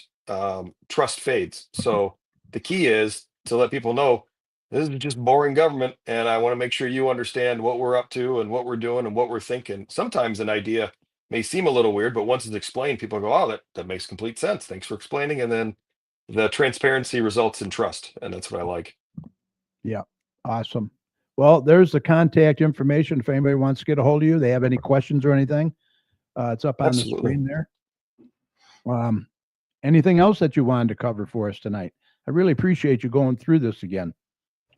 trust fades. So the key is to let people know this is just boring government, and I want to make sure you understand what we're up to and what we're doing and what we're thinking. Sometimes an idea may seem a little weird, but once it's explained, people go, "Oh, that makes complete sense. Thanks for explaining." And then the transparency results in trust, and that's what I like. Yeah. Awesome. Well, there's the contact information. If anybody wants to get a hold of you, they have any questions or anything, it's up on the Absolutely. screen there. Anything else that you wanted to cover for us tonight? I really appreciate you going through this again.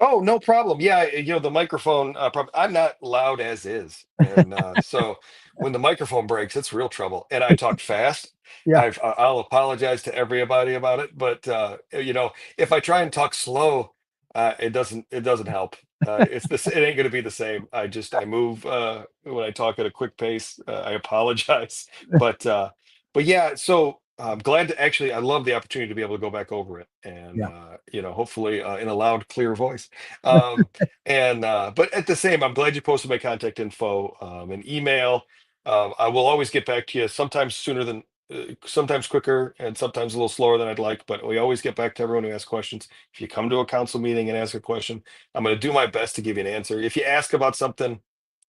Oh, no problem. Yeah, the microphone, I'm not loud as is. And so when the microphone breaks, it's real trouble. And I talk fast. Yeah. I'll apologize to everybody about it. But, if I try and talk slow, it doesn't help. It ain't going to be the same. I move when I talk at a quick pace. I apologize. But yeah, so I'm glad to actually, I love the opportunity to be able to go back over it, and hopefully in a loud, clear voice. But at the same, I'm glad you posted my contact info, and email. I will always get back to you, sometimes sooner than, sometimes quicker, and sometimes a little slower than I'd like. But we always get back to everyone who asks questions. If you come to a council meeting and ask a question, I'm going to do my best to give you an answer. If you ask about something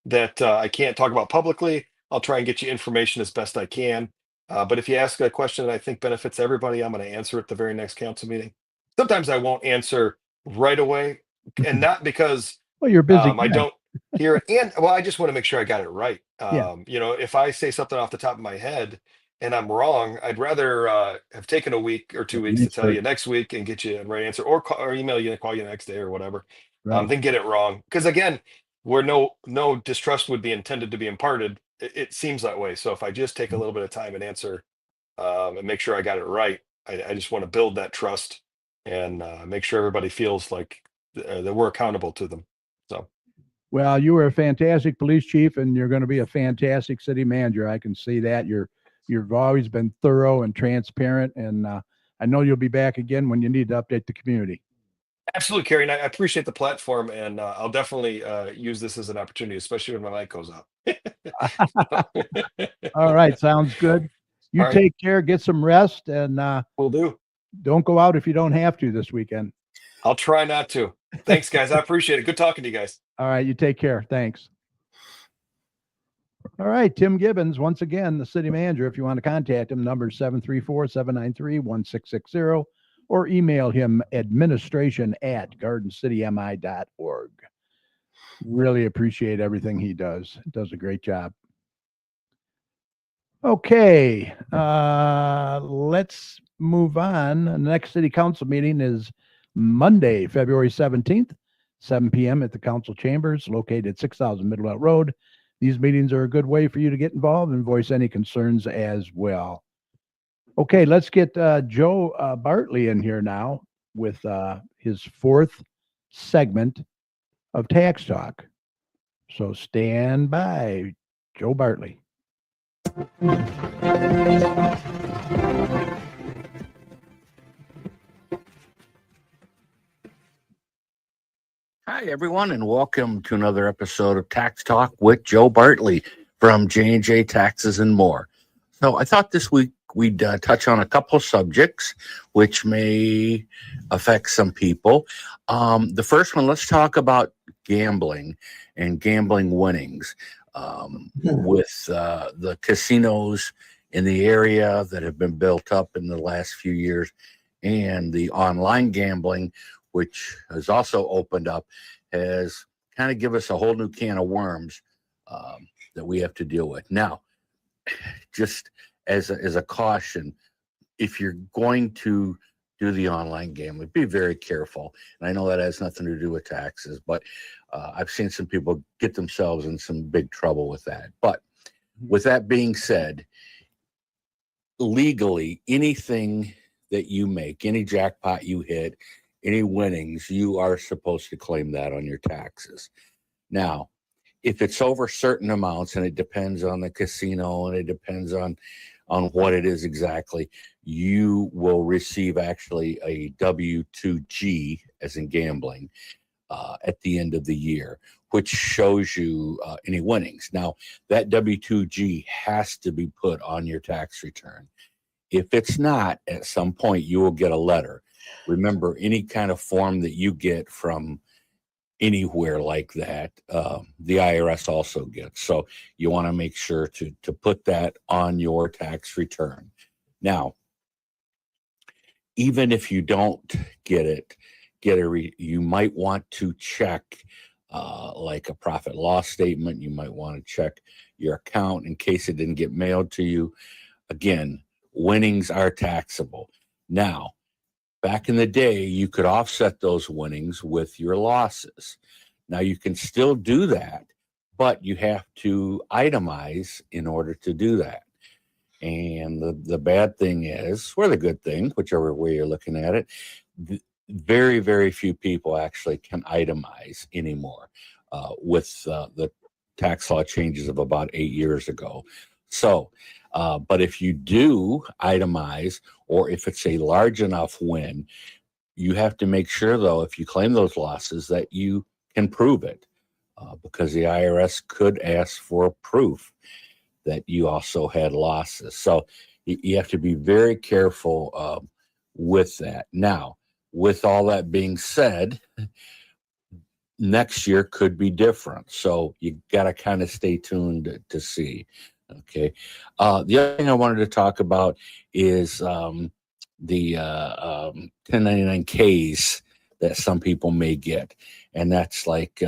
that I can't talk about publicly, I'll try and get you information as best I can. But if you ask a question that I think benefits everybody, I'm going to answer it the very next council meeting. Sometimes I won't answer right away, and not because Well, you're busy. I don't hear it. And well, I just want to make sure I got it right. Yeah. If I say something off the top of my head and I'm wrong, I'd rather have taken a week or 2 weeks to tell you next week and get you the right answer, or or email you and call you the next day or whatever, Right. then get it wrong. Because again, where no distrust would be intended to be imparted, it seems that way. So if I just take a little bit of time and answer, and make sure I got it right, I just want to build that trust, and make sure everybody feels like that we're accountable to them. So. Well, you were a fantastic police chief, and you're going to be a fantastic city manager. I can see that. You've always been thorough and transparent, and I know you'll be back again when you need to update the community. Absolutely, Carrie, and I appreciate the platform, and I'll definitely use this as an opportunity, especially when my mic goes out. All right, sounds good. You All right. take care, get some rest, and Will do. don't go out if you don't have to this weekend. I'll try not to. Thanks, guys. I appreciate it. Good talking to you guys. All right, you take care. Thanks. All right, Tim Gibbons, once again, the city manager. If you want to contact him, number 734-793-1660, or email him administration@gardencitymi.org. Really appreciate everything he does. Does a great job. Okay, let's move on. The next city council meeting is Monday, February 17th, 7 p.m. at the council chambers located at 6000 Middlewell Road. These meetings are a good way for you to get involved and voice any concerns as well. Okay, let's get Joe Bartley in here now with his fourth segment of Tax Talk. So stand by, Joe Bartley. Hi, everyone, and welcome to another episode of Tax Talk with Joe Bartley from J&J Taxes and More. So I thought this week we'd touch on a couple subjects which may affect some people. The first one, let's talk about gambling and gambling winnings with the casinos in the area that have been built up in the last few years and the online gambling, which has also opened up, has kind of given us a whole new can of worms that we have to deal with. Now, just as a caution, if you're going to do the online gambling, be very careful. And I know that has nothing to do with taxes, but I've seen some people get themselves in some big trouble with that. But with that being said, legally, anything that you make, any jackpot you hit, any winnings, you are supposed to claim that on your taxes. Now, if it's over certain amounts, and it depends on the casino and it depends on what it is exactly, you will receive actually a W-2G, as in gambling, at the end of the year, which shows you any winnings. Now, that W-2G has to be put on your tax return. If it's not, at some point you will get a letter. Remember, any kind of form that you get from anywhere like that, the IRS also gets. So you want to make sure to put that on your tax return. Now, even if you don't get it, you might want to check like a profit loss statement. You might want to check your account in case it didn't get mailed to you. Again, winnings are taxable. Now, back in the day, you could offset those winnings with your losses. Now, you can still do that, but you have to itemize in order to do that. And the bad thing is, or the good thing, whichever way you're looking at it, very, very few people actually can itemize anymore with the tax law changes of about 8 years ago. So, but if you do itemize, or if it's a large enough win, you have to make sure, though, if you claim those losses, that you can prove it, because the IRS could ask for proof that you also had losses. So you have to be very careful with that. Now, with all that being said, next year could be different. So you got to kind of stay tuned to see. Okay. The other thing I wanted to talk about is the 1099Ks that some people may get. And that's like,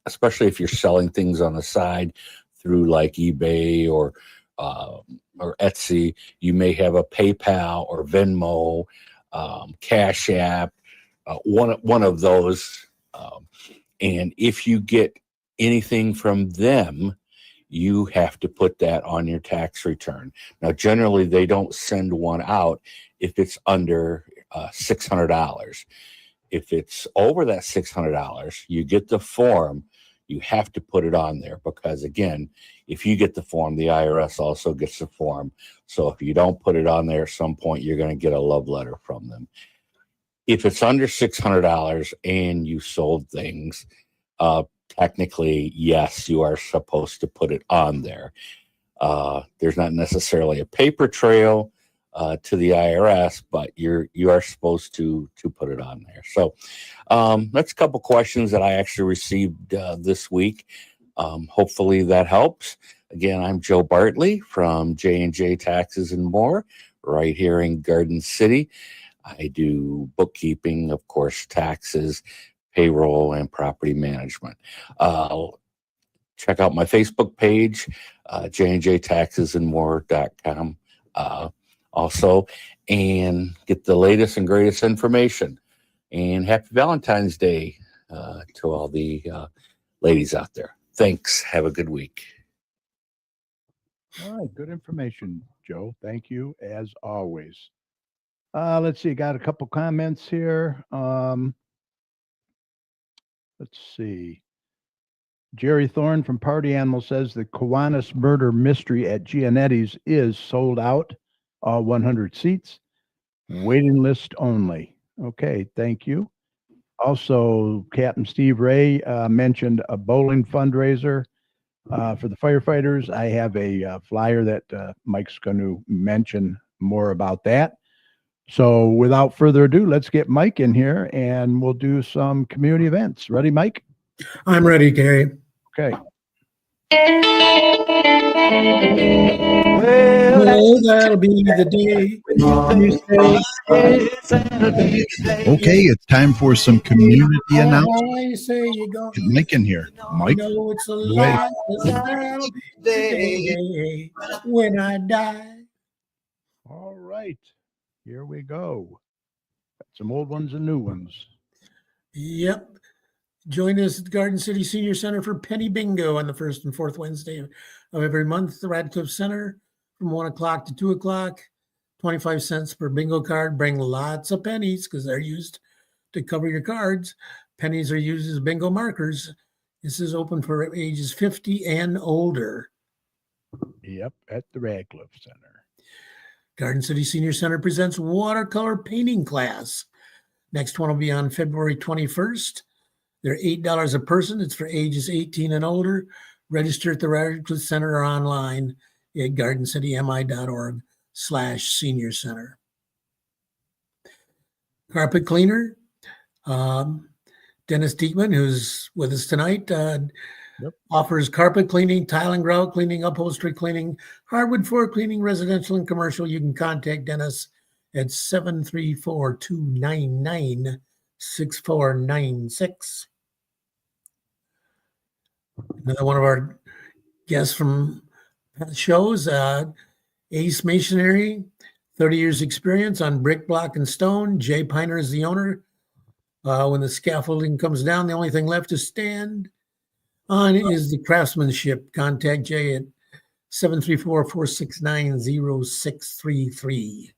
especially if you're selling things on the side through like eBay or Etsy, you may have a PayPal or Venmo, Cash App, one of those. And if you get anything from them, you have to put that on your tax return. Now, generally, they don't send one out if it's under $600. If it's over that $600, you get the form, you have to put it on there, because, again, if you get the form, the IRS also gets the form. So if you don't put it on there, at some point, you're going to get a love letter from them. If it's under $600 and you sold things, technically, yes, you are supposed to put it on there. There's not necessarily a paper trail to the IRS, but you are supposed to put it on there. So that's a couple questions that I actually received this week. Hopefully that helps. Again, I'm Joe Bartley from J&J Taxes and More, right here in Garden City. I do bookkeeping, of course, taxes, payroll, and property management. Check out my Facebook page, jnjtaxesandmore.com also, and get the latest and greatest information. And happy Valentine's Day to all the ladies out there. Thanks. Have a good week. All right. Good information, Joe. Thank you, as always. Let's see. Got a couple comments here. Let's see. Jerry Thorne from Party Animal says the Kiwanis murder mystery at Gianetti's is sold out, all 100 seats, waiting list only. Okay, thank you. Also, Captain Steve Ray mentioned a bowling fundraiser for the firefighters. I have a flyer that Mike's going to mention more about that. So without further ado, let's get Mike in here and we'll do some community events. Ready, Mike? I'm ready, Gary. Okay. Well, that'll be the day you say. Okay, it's time for some community announcements. I say you go. Get Mike in here. Mike, No, it's a lie. That'll be the day when I die. All right. Here we go. Got some old ones and new ones. Yep. Join us at the Garden City Senior Center for Penny Bingo on the first and fourth Wednesday of every month. The Radcliffe Center from 1 o'clock to 2 o'clock. 25 cents per bingo card. Bring lots of pennies because they're used to cover your cards. Pennies are used as bingo markers. This is open for ages 50 and older. Yep, at the Radcliffe Center. Garden City Senior Center presents watercolor painting class. Next one will be on February 21st. They're $8 a person. It's for ages 18 and older. Register at the Radcliffe Center or online at gardencitymi.org/senior center. Carpet cleaner, Dennis Diekman, who's with us tonight, offers carpet cleaning, tile and grout cleaning, upholstery cleaning, hardwood floor cleaning, residential and commercial. You can contact Dennis at 734-299-6496. Another one of our guests from shows, Ace Masonry, 30 years experience on brick, block, and stone. Jay Piner is the owner. When the scaffolding comes down, the only thing left to stand on is the craftsmanship. Contact Jay at 734-469-0633.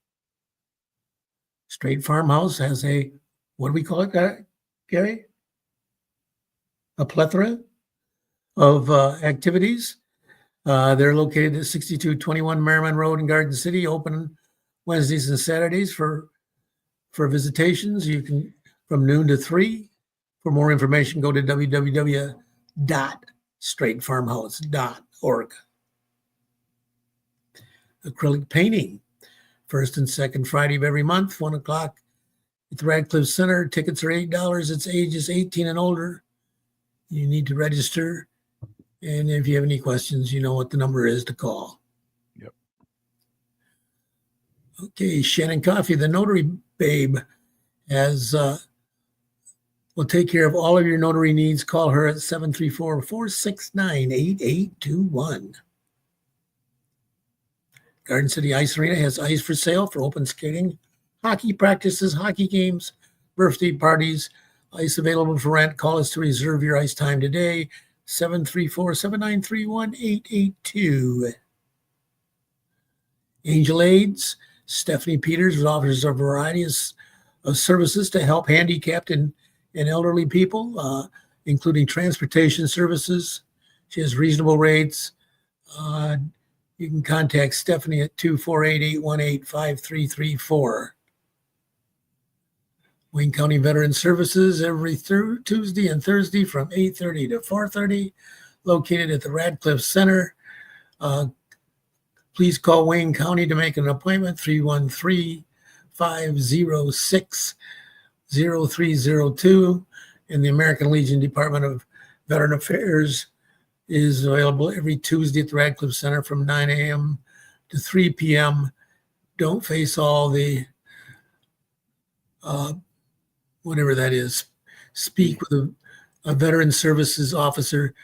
Straight Farmhouse has a, what do we call it, Gary? A plethora of activities. They're located at 6221 Merriman Road in Garden City, open Wednesdays and Saturdays for visitations. You can from noon to 3. For more information, go to www.straightfarmhouse.org. Acrylic painting, first and second Friday of every month, 1 o'clock at the Radcliffe Center. Tickets are $8. It's ages 18 and older. You need to register. And if you have any questions, you know what the number is to call. Yep. Okay, Shannon Coffey, the notary babe, will take care of all of your notary needs. Call her at 734-469-8821. Garden City Ice Arena has ice for sale for open skating, hockey practices, hockey games, birthday parties. Ice available for rent. Call us to reserve your ice time today. 734-793-1882. Angel Aids, Stephanie Peters offers a variety of services to help handicapped and elderly people, including transportation services. She has reasonable rates. You can contact Stephanie at 248-818-5334. Wayne County Veteran Services every Tuesday and Thursday from 8:30 to 4:30, located at the Radcliffe Center. Please call Wayne County to make an appointment, 313-506-0302. And the American Legion Department of Veteran Affairs is available every Tuesday at the Radcliffe Center from 9 a.m. to 3 p.m. Don't face all the whatever that is. Speak with a veteran services officer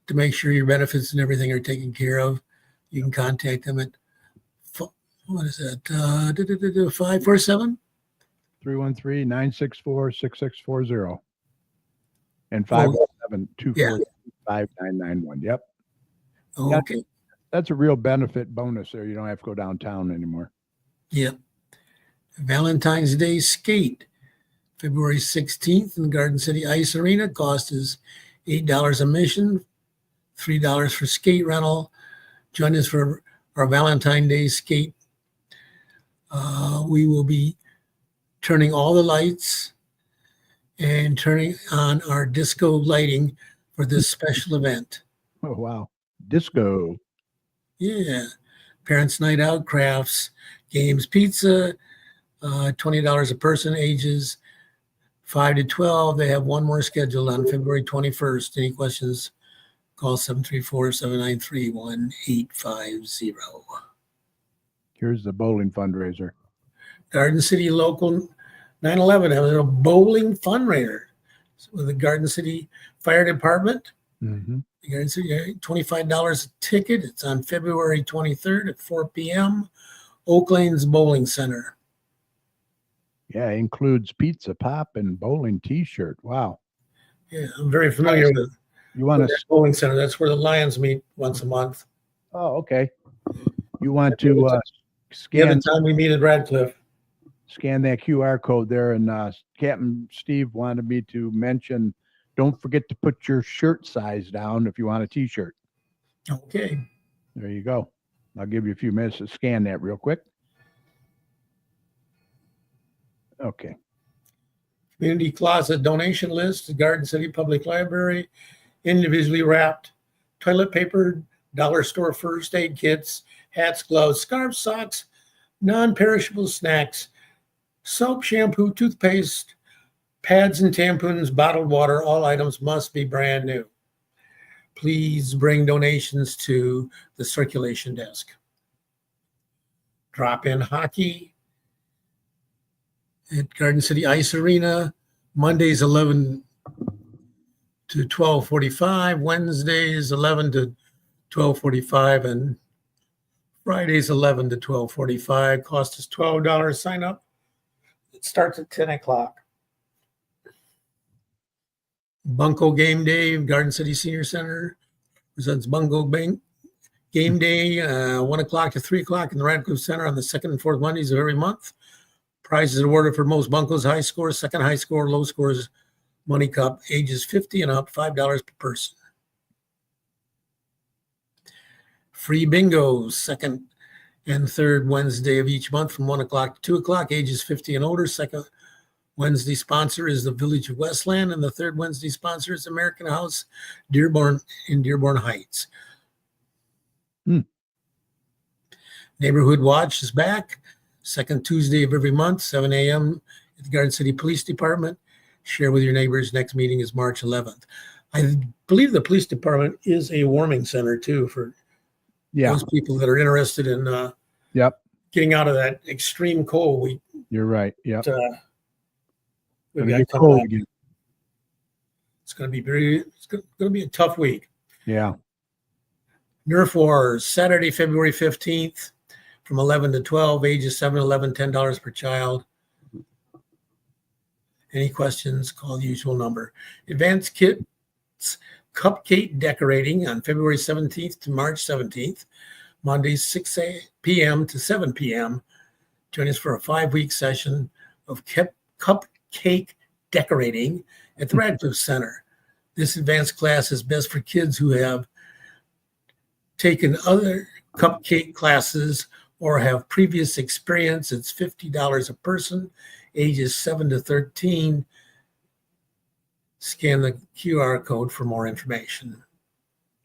to make sure your benefits and everything are taken care of. You can contact them at, what is that, 547? 313-964-6640. And 507-245-9991. Yep. Okay. That's a real benefit bonus there. You don't have to go downtown anymore. Yep. Valentine's Day skate, February 16th in the Garden City Ice Arena. Cost is $8 admission, $3 for skate rental. Join us for our Valentine's Day skate. We will be turning all the lights and turning on our disco lighting for this special event. Oh, wow. Disco. Yeah. Parents' night out, crafts, games, pizza, $20 a person, ages 5 to 12. They have one more scheduled on February 21st. Any questions? Call 734-793-1850. Here's the bowling fundraiser. Garden City Local 911 having a bowling fundraiser with the Garden City Fire Department. Mm-hmm. The Garden City, $25 a ticket. It's on February 23rd at 4 p.m. Oak Lane's Bowling Center. Yeah, includes pizza, pop, and bowling T-shirt. Wow. Yeah, I'm very familiar with You want that to? bowling center. That's where the Lions meet once a month. Oh, okay. You want to The other scan time we meet at Radcliffe. that QR code there, and Captain Steve wanted me to mention. Don't forget to put your shirt size down if you want a T-shirt. Okay. There you go. I'll give you a few minutes to scan that real quick. Okay. Community closet donation list, the Garden City Public Library, individually wrapped toilet paper, dollar store first aid kits, hats, gloves, scarves, socks, non-perishable snacks, soap, shampoo, toothpaste, pads and tampons, bottled water. All items must be brand new. Please bring donations to the circulation desk. Drop-in hockey at Garden City Ice Arena, Mondays 11 to 12:45, Wednesdays 11 to 12:45, and Fridays 11 to 12:45. Cost is $12. Sign up. It starts at 10 o'clock. Bunko Game Day, Garden City Senior Center presents Bunko Game Day, 1 o'clock to 3 o'clock in the Radcliffe Center on the second and fourth Mondays of every month. Prizes awarded for most bunkos, high scores, second high score, low scores, money cup, ages 50 and up, $5 per person. Free bingo, second and third Wednesday of each month from 1 o'clock to 2 o'clock, ages 50 and older. Second Wednesday sponsor is the Village of Westland, and the third Wednesday sponsor is American House, Dearborn in Dearborn Heights. Neighborhood Watch is back. Second Tuesday of every month, 7 a.m. at the Garden City Police Department. Share with your neighbors. Next meeting is March 11th. I believe the police department is a warming center too for those people that are interested in getting out of that extreme cold. You're right. Yep. We've got cold again. It's going to be a tough week. Yeah. Nerf Wars, Saturday, February 15th. From 11 to 12, ages 7 to 11, $10 per child. Any questions, call the usual number. Advanced Kits Cupcake Decorating on February 17th to March 17th, Mondays 6 p.m. to 7 p.m. Join us for a 5-week session of cupcake decorating at the Radcliffe Center. This advanced class is best for kids who have taken other cupcake classes or have previous experience. It's $50 a person, ages 7 to 13. Scan the QR code for more information.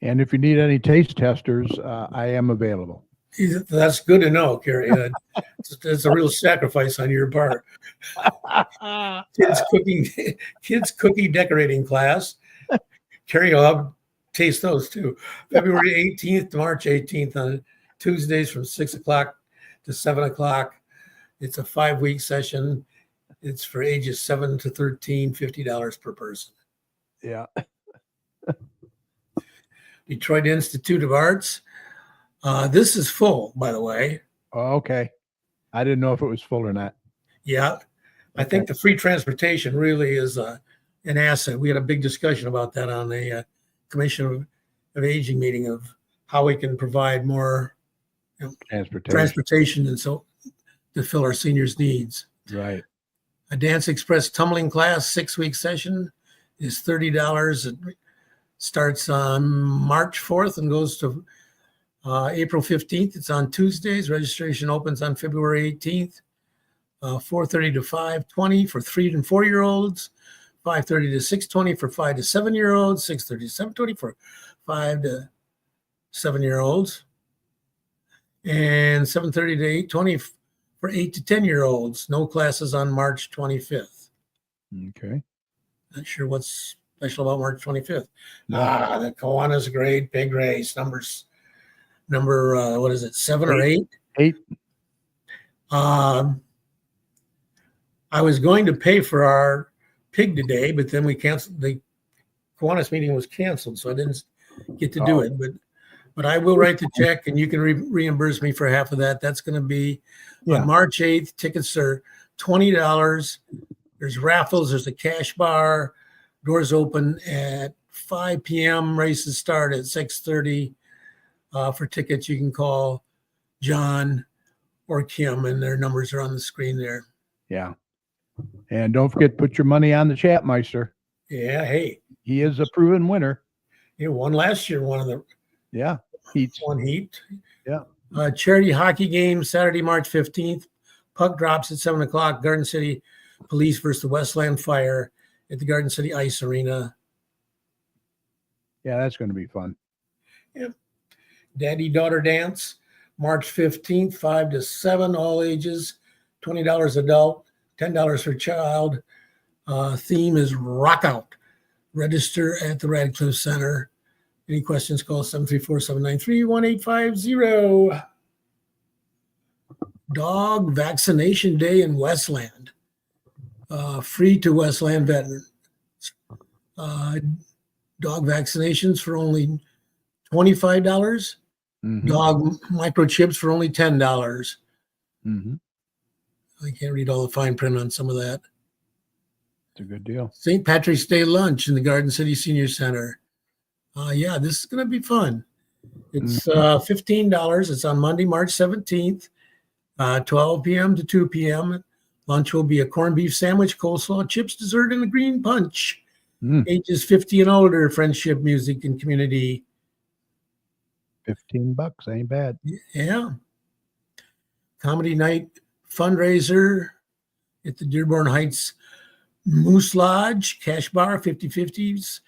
And if you need any taste testers, I am available. That's good to know, Carrie. It's a real sacrifice on your part. Kids cookie decorating class. Carrie will have taste those too. February 18th to March 18th on Tuesdays from 6 o'clock to 7 o'clock. It's a 5-week session. It's for ages 7 to 13, $50 per person. Yeah. Detroit Institute of Arts. This is full, by the way. Oh, okay. I didn't know if it was full or not. Yeah. I think the free transportation really is an asset. We had a big discussion about that on the Commission of Aging meeting of how we can provide more transportation and so to fill our seniors' needs. Right. A Dance Express tumbling class 6-week session is $30. It starts on March 4th and goes to April 15th. It's on Tuesdays. Registration opens on February 18th, 4:30 to 5:20 for 3 and 4-year-olds, 5:30 to 6:20 for 5 to 7-year-olds, 6:30 to 7:20 for 5 to 7-year-olds, and 7:30 to 8:20 for 8 to 10-year-olds. No classes on March 25th. Okay. Not sure what's special about March 25th. No. The Kiwanis Great Big Race. What is it, 7 or 8? 8. I was going to pay for our pig today, but then we canceled. The Kiwanis meeting was canceled, so I didn't get to do it. But I will write the check, and you can reimburse me for half of that. That's going to be on March 8th. Tickets are $20. There's raffles. There's a cash bar. Doors open at 5 p.m. Races start at 6:30. For tickets, you can call John or Kim, and their numbers are on the screen there. Yeah. And don't forget to put your money on the Chatmeister. Yeah, hey. He is a proven winner. He won last year, one of the heats. One heat. Yeah. Charity hockey game, Saturday, March 15th. Puck drops at 7 o'clock. Garden City Police versus the Westland Fire at the Garden City Ice Arena. Yeah, that's going to be fun. Yep. Daddy-daughter dance, March 15th, 5 to 7, all ages, $20 adult, $10 for child. Theme is Rock Out. Register at the Radcliffe Center. Any questions, call 734-793-1850. Dog Vaccination Day in Westland. Free to Westland veterans. Dog vaccinations for only $25. Dog microchips for only $10. I can't read all the fine print on some of that. It's a good deal. St. Patrick's Day lunch in the Garden City Senior Center. This is going to be fun. It's $15. It's on Monday, March 17th, 12 p.m. to 2 p.m. Lunch will be a corned beef sandwich, coleslaw, chips, dessert, and a green punch. Ages 50 and older, friendship, music, and community. $15 ain't bad. Yeah. Comedy night fundraiser at the Dearborn Heights Moose Lodge, cash bar, 50/50s,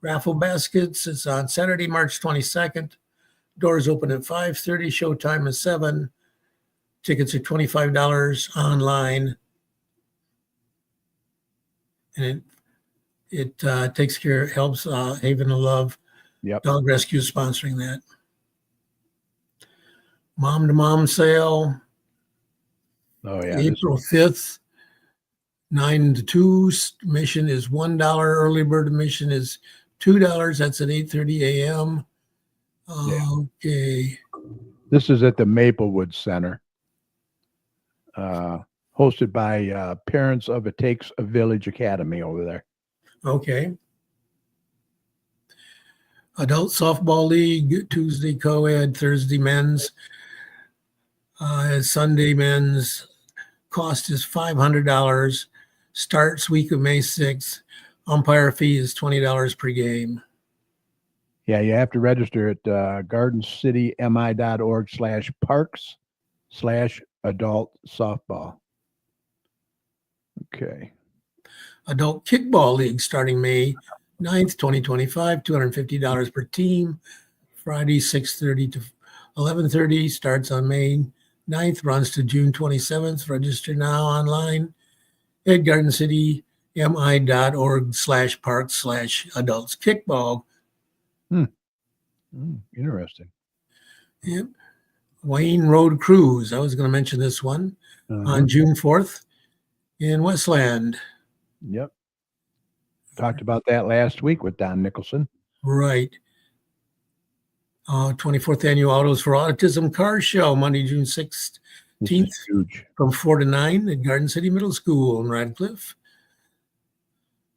raffle baskets. It's on Saturday, March 22nd. Doors open at 5:30. Showtime is 7. Tickets are $25 online. And it takes care, helps Haven of Love. Dog Rescue is sponsoring that. Mom to Mom sale. Oh, yeah. April 5th, 9 to 2. Admission is $1. Early bird admission is $2. That's at 8:30 a.m. Okay. This is at the Maplewood Center. Hosted by parents of It Takes a Village Academy over there. Okay. Adult Softball League, Tuesday co-ed, Thursday men's. Sunday men's cost is $500. Starts week of May 6th. Umpire fee is $20 per game. Yeah, you have to register at gardencitymi.org/parks/adult softball. Okay. Adult Kickball League starting May 9th, 2025, $250 per team. Friday, 6:30 to 11:30. Starts on May 9th, runs to June 27th. Register now online at gardencitymi.org/parks/adults kickball. Interesting. Yep. Wayne Road Cruise. I was going to mention this one on June 4th in Westland. Yep. Talked about that last week with Don Nicholson. Right. 24th Annual Autos for Autism Car Show, Monday, June 16th, from 4 to 9 at Garden City Middle School in Radcliffe.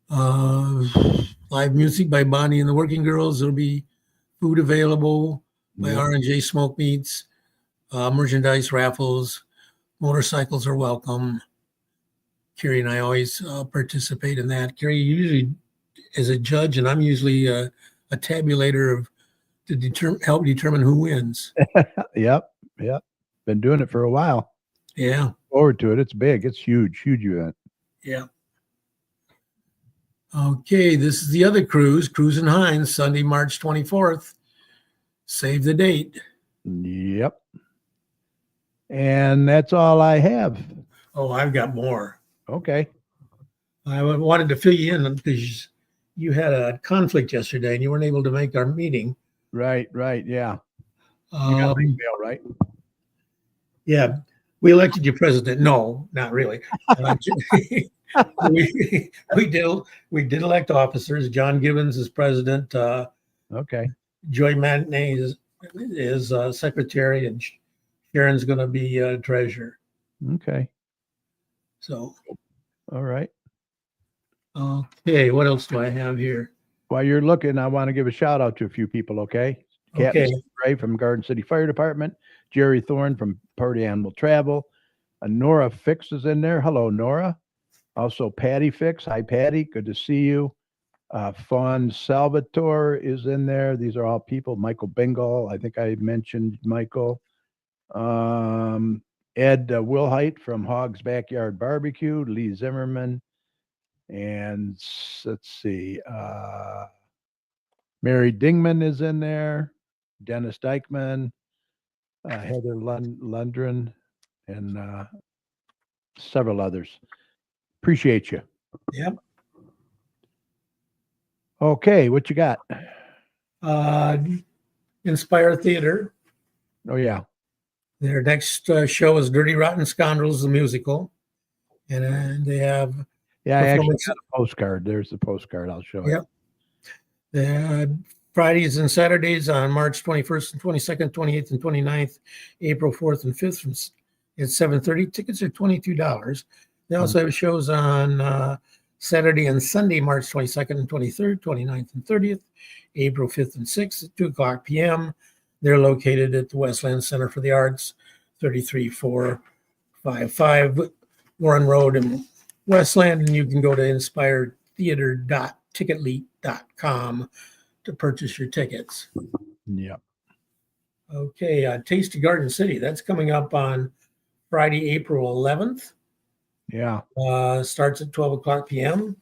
Live music by Bonnie and the Working Girls. There'll be food available by R&J Smoke Meats, merchandise raffles, motorcycles are welcome. Carrie and I always participate in that. Carrie usually is a judge, and I'm usually a tabulator to help determine who wins. Yep. Been doing it for a while. Yeah. Forward to it. It's big. It's huge event. Yeah. Okay, this is the other cruise, Cruise and Hines, Sunday, March 24th. Save the date. Yep. And that's all I have. Oh, I've got more. Okay. I wanted to fill you in because you had a conflict yesterday and you weren't able to make our meeting. Right. Yeah. You got my email, right? Yeah, we elected you president. No, not really. We did elect officers. John Gibbons is president. Okay. Joy Mantenay is secretary, and Sharon's going to be treasurer. Okay. So, All right. okay, what else do I have here? While you're looking, I want to give a shout out to a few people, okay? Captain Ray from Garden City Fire Department, Jerry Thorne from Party Animal Travel, Nora Fix is in there. Hello, Nora. Also, Patty Fix. Hi, Patty. Good to see you. Fawn Salvatore is in there. These are all people. Michael Bingle. I think I mentioned Michael. Ed Wilhite from Hog's Backyard Barbecue. Lee Zimmerman. And let's see. Mary Dingman is in there. Dennis Dykman. Heather Lundgren. And several others. Appreciate you. Yep. Okay, what you got? Inspire Theater. Oh, yeah. Their next show is Dirty Rotten Scoundrels, the musical. And they have... Yeah, I actually got a postcard. There's the postcard. I'll show you. Yep. Fridays and Saturdays on March 21st and 22nd, 28th and 29th, April 4th and 5th at 7:30. Tickets are $22. They also have shows on Saturday and Sunday, March 22nd and 23rd, 29th and 30th, April 5th and 6th at 2 o'clock p.m. They're located at the Westland Center for the Arts, 33455 Warren Road in Westland, and you can go to inspiredtheater.ticketleap.com to purchase your tickets. Yeah. Okay, Taste of Garden City. That's coming up on Friday, April 11th. Yeah. Starts at 12 o'clock p.m.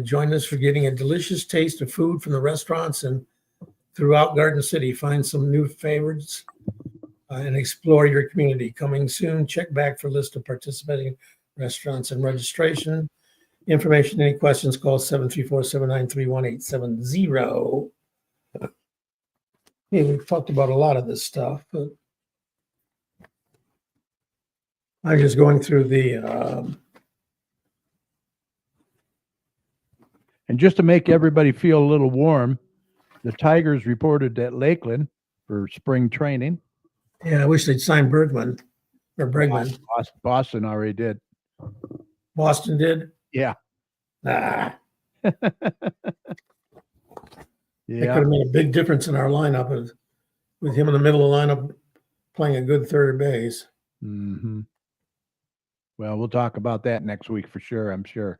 Join us for getting a delicious taste of food from the restaurants and throughout Garden City. Find some new favorites and explore your community. Coming soon. Check back for list of participating restaurants and registration. Information, any questions, call 734-793-1870. Hey, we've talked about a lot of this stuff, but I'm just going through the... And just to make everybody feel a little warm, the Tigers reported at Lakeland for spring training. Yeah, I wish they'd signed Bergman or Bregman. Boston already did. Boston did? Yeah. Yeah. It Yeah. could have made a big difference in our lineup with him in the middle of the lineup playing a good third base. Mm-hmm. Well, we'll talk about that next week for sure, I'm sure.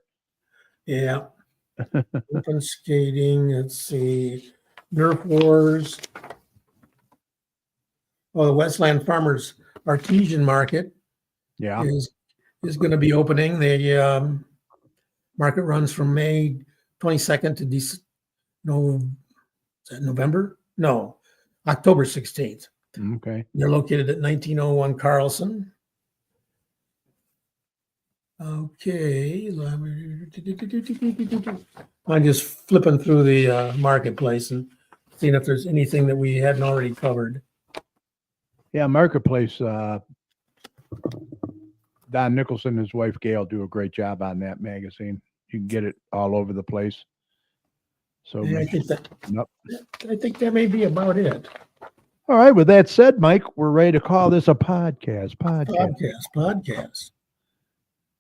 Yeah. Open skating. Let's see. Nerf Wars. Oh, the Westland Farmers Artesian Market Yeah. is going to be opening. The market runs from May 22nd to November? No, October 16th. Okay. They're located at 1901 Carlson. Okay. I'm just flipping through the marketplace and seeing if there's anything that we hadn't already covered. Yeah, Marketplace, Don Nicholson and his wife Gail do a great job on that magazine. You can get it all over the place. So Yeah, I think that may be about it. All right. With that said, Mike, we're ready to call this a podcast. Podcast.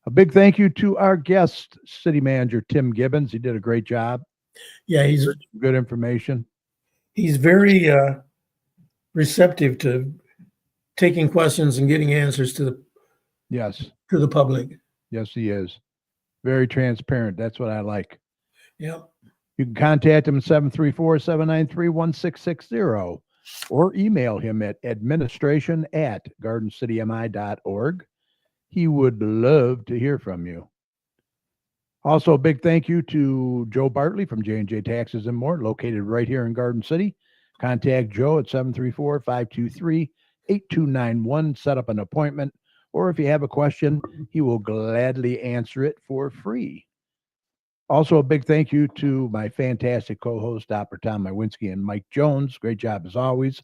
A big thank you to our guest, City Manager Tim Gibbons. He did a great job. Yeah, he's Good information. He's very receptive to taking questions and getting answers to the public. Yes, he is. Very transparent. That's what I like. Yeah. You can contact him at 734-793-1660 or email him at administration@gardencitymi.org. He would love to hear from you. Also, a big thank you to Joe Bartley from J&J Taxes and More, located right here in Garden City. Contact Joe at 734-523-8291. Set up an appointment, or if you have a question, he will gladly answer it for free. Also, a big thank you to my fantastic co-host, Dr. Tom Mywinski and Mike Jones. Great job as always.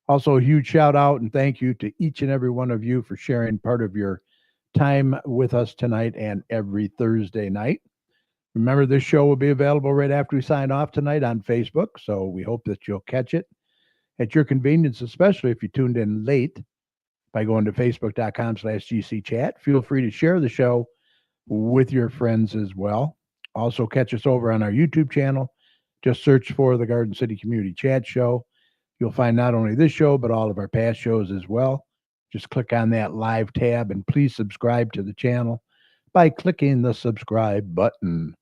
Also, a huge shout out and thank you to each and every one of you for sharing part of your time with us tonight and every Thursday night. Remember, this show will be available right after we sign off tonight on Facebook, so we hope that you'll catch it at your convenience, especially if you tuned in late by going to facebook.com/GCChat. Feel free to share the show with your friends as well. Also, catch us over on our YouTube channel. Just search for the Garden City Community Chat Show. You'll find not only this show, but all of our past shows as well. Just click on that live tab and please subscribe to the channel by clicking the subscribe button.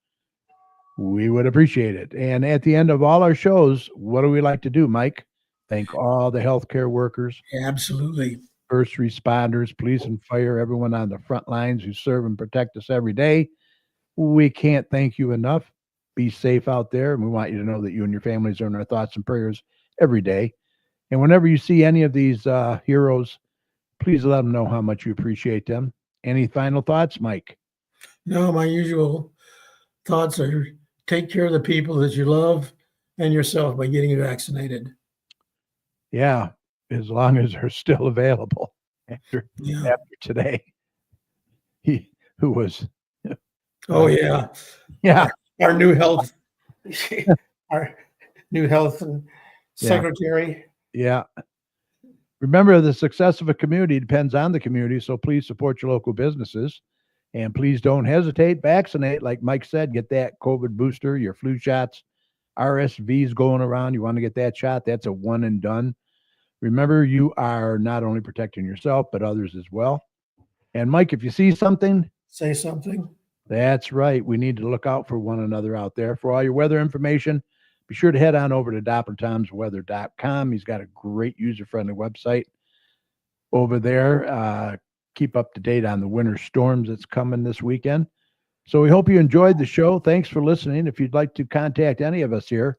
We would appreciate it. And at the end of all our shows, what do we like to do, Mike? Thank all the healthcare workers. Absolutely. First responders, police and fire, everyone on the front lines who serve and protect us every day. We can't thank you enough. Be safe out there. And we want you to know that you and your families are in our thoughts and prayers every day. And whenever you see any of these heroes, please let them know how much you appreciate them. Any final thoughts, Mike? No, my usual thoughts are take care of the people that you love and yourself by getting vaccinated. Yeah, as long as they're still available after today. Who was? Oh yeah, yeah. Our new health, secretary. Yeah. Remember, the success of a community depends on the community, so please support your local businesses. And please don't hesitate. Vaccinate, like Mike said, get that COVID booster, your flu shots, RSVs going around. You want to get that shot. That's a one and done. Remember, you are not only protecting yourself, but others as well. And Mike, if you see something, say something. That's right. We need to look out for one another out there. For all your weather information, be sure to head on over to DopperTomsWeather.com. He's got a great user-friendly website over there. Keep up to date on the winter storms that's coming this weekend. So we hope you enjoyed the show. Thanks for listening. If you'd like to contact any of us here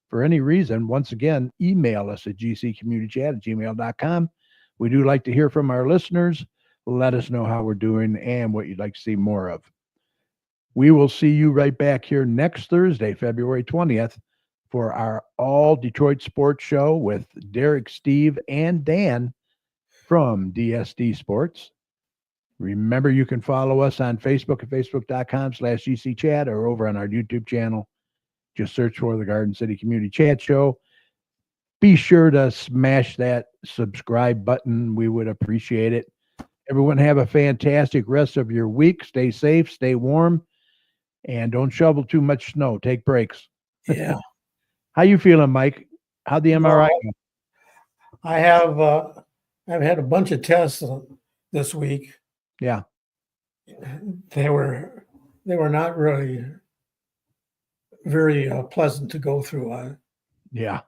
for any reason, once again, email us at gccommunitychat@gmail.com. We do like to hear from our listeners. Let us know how we're doing and what you'd like to see more of. We will see you right back here next Thursday, February 20th, for our all Detroit sports show with Derek, Steve, and Dan from DSD Sports. Remember, you can follow us on Facebook at facebook.com/GCChat or over on our YouTube channel. Just search for the Garden City Community Chat Show. Be sure to smash that subscribe button. We would appreciate it. Everyone have a fantastic rest of your week. Stay safe, stay warm, and don't shovel too much snow. Take breaks. Yeah. How you feeling, Mike? How'd the MRI go? I have I've had a bunch of tests this week. Yeah. They were not really very pleasant to go through. Yeah.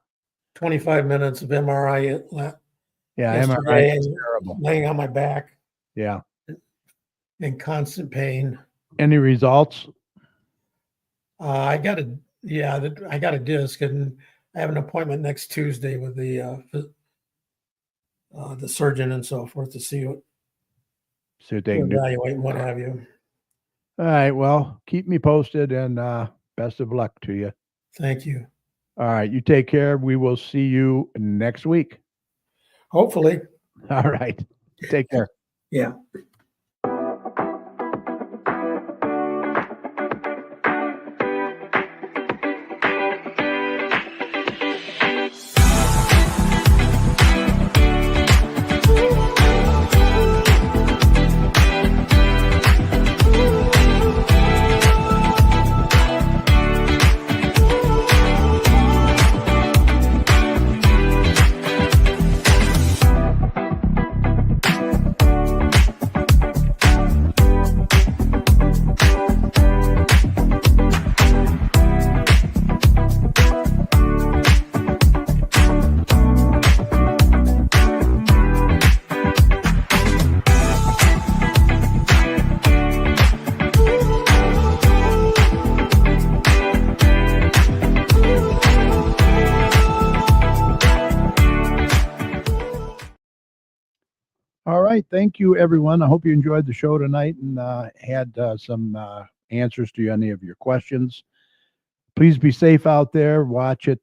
25 minutes of MRI. Yeah, MRI is terrible. Laying on my back. Yeah. In constant pain. Any results? I got a disc, and I have an appointment next Tuesday with the surgeon and so forth to see what they can evaluate and what have you. All right. Well, keep me posted, and best of luck to you. Thank you. All right. You take care. We will see you next week. Hopefully. All right. Take care. Yeah. All right. Thank you, everyone. I hope you enjoyed the show tonight and had some answers to any of your questions. Please be safe out there. Watch it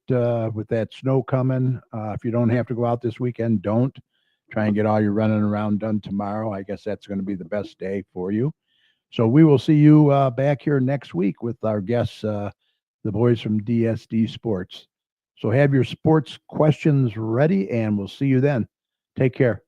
with that snow coming. If you don't have to go out this weekend, don't. Try and get all your running around done tomorrow. I guess that's going to be the best day for you. So we will see you back here next week with our guests, the boys from DSD Sports. So have your sports questions ready, and we'll see you then. Take care.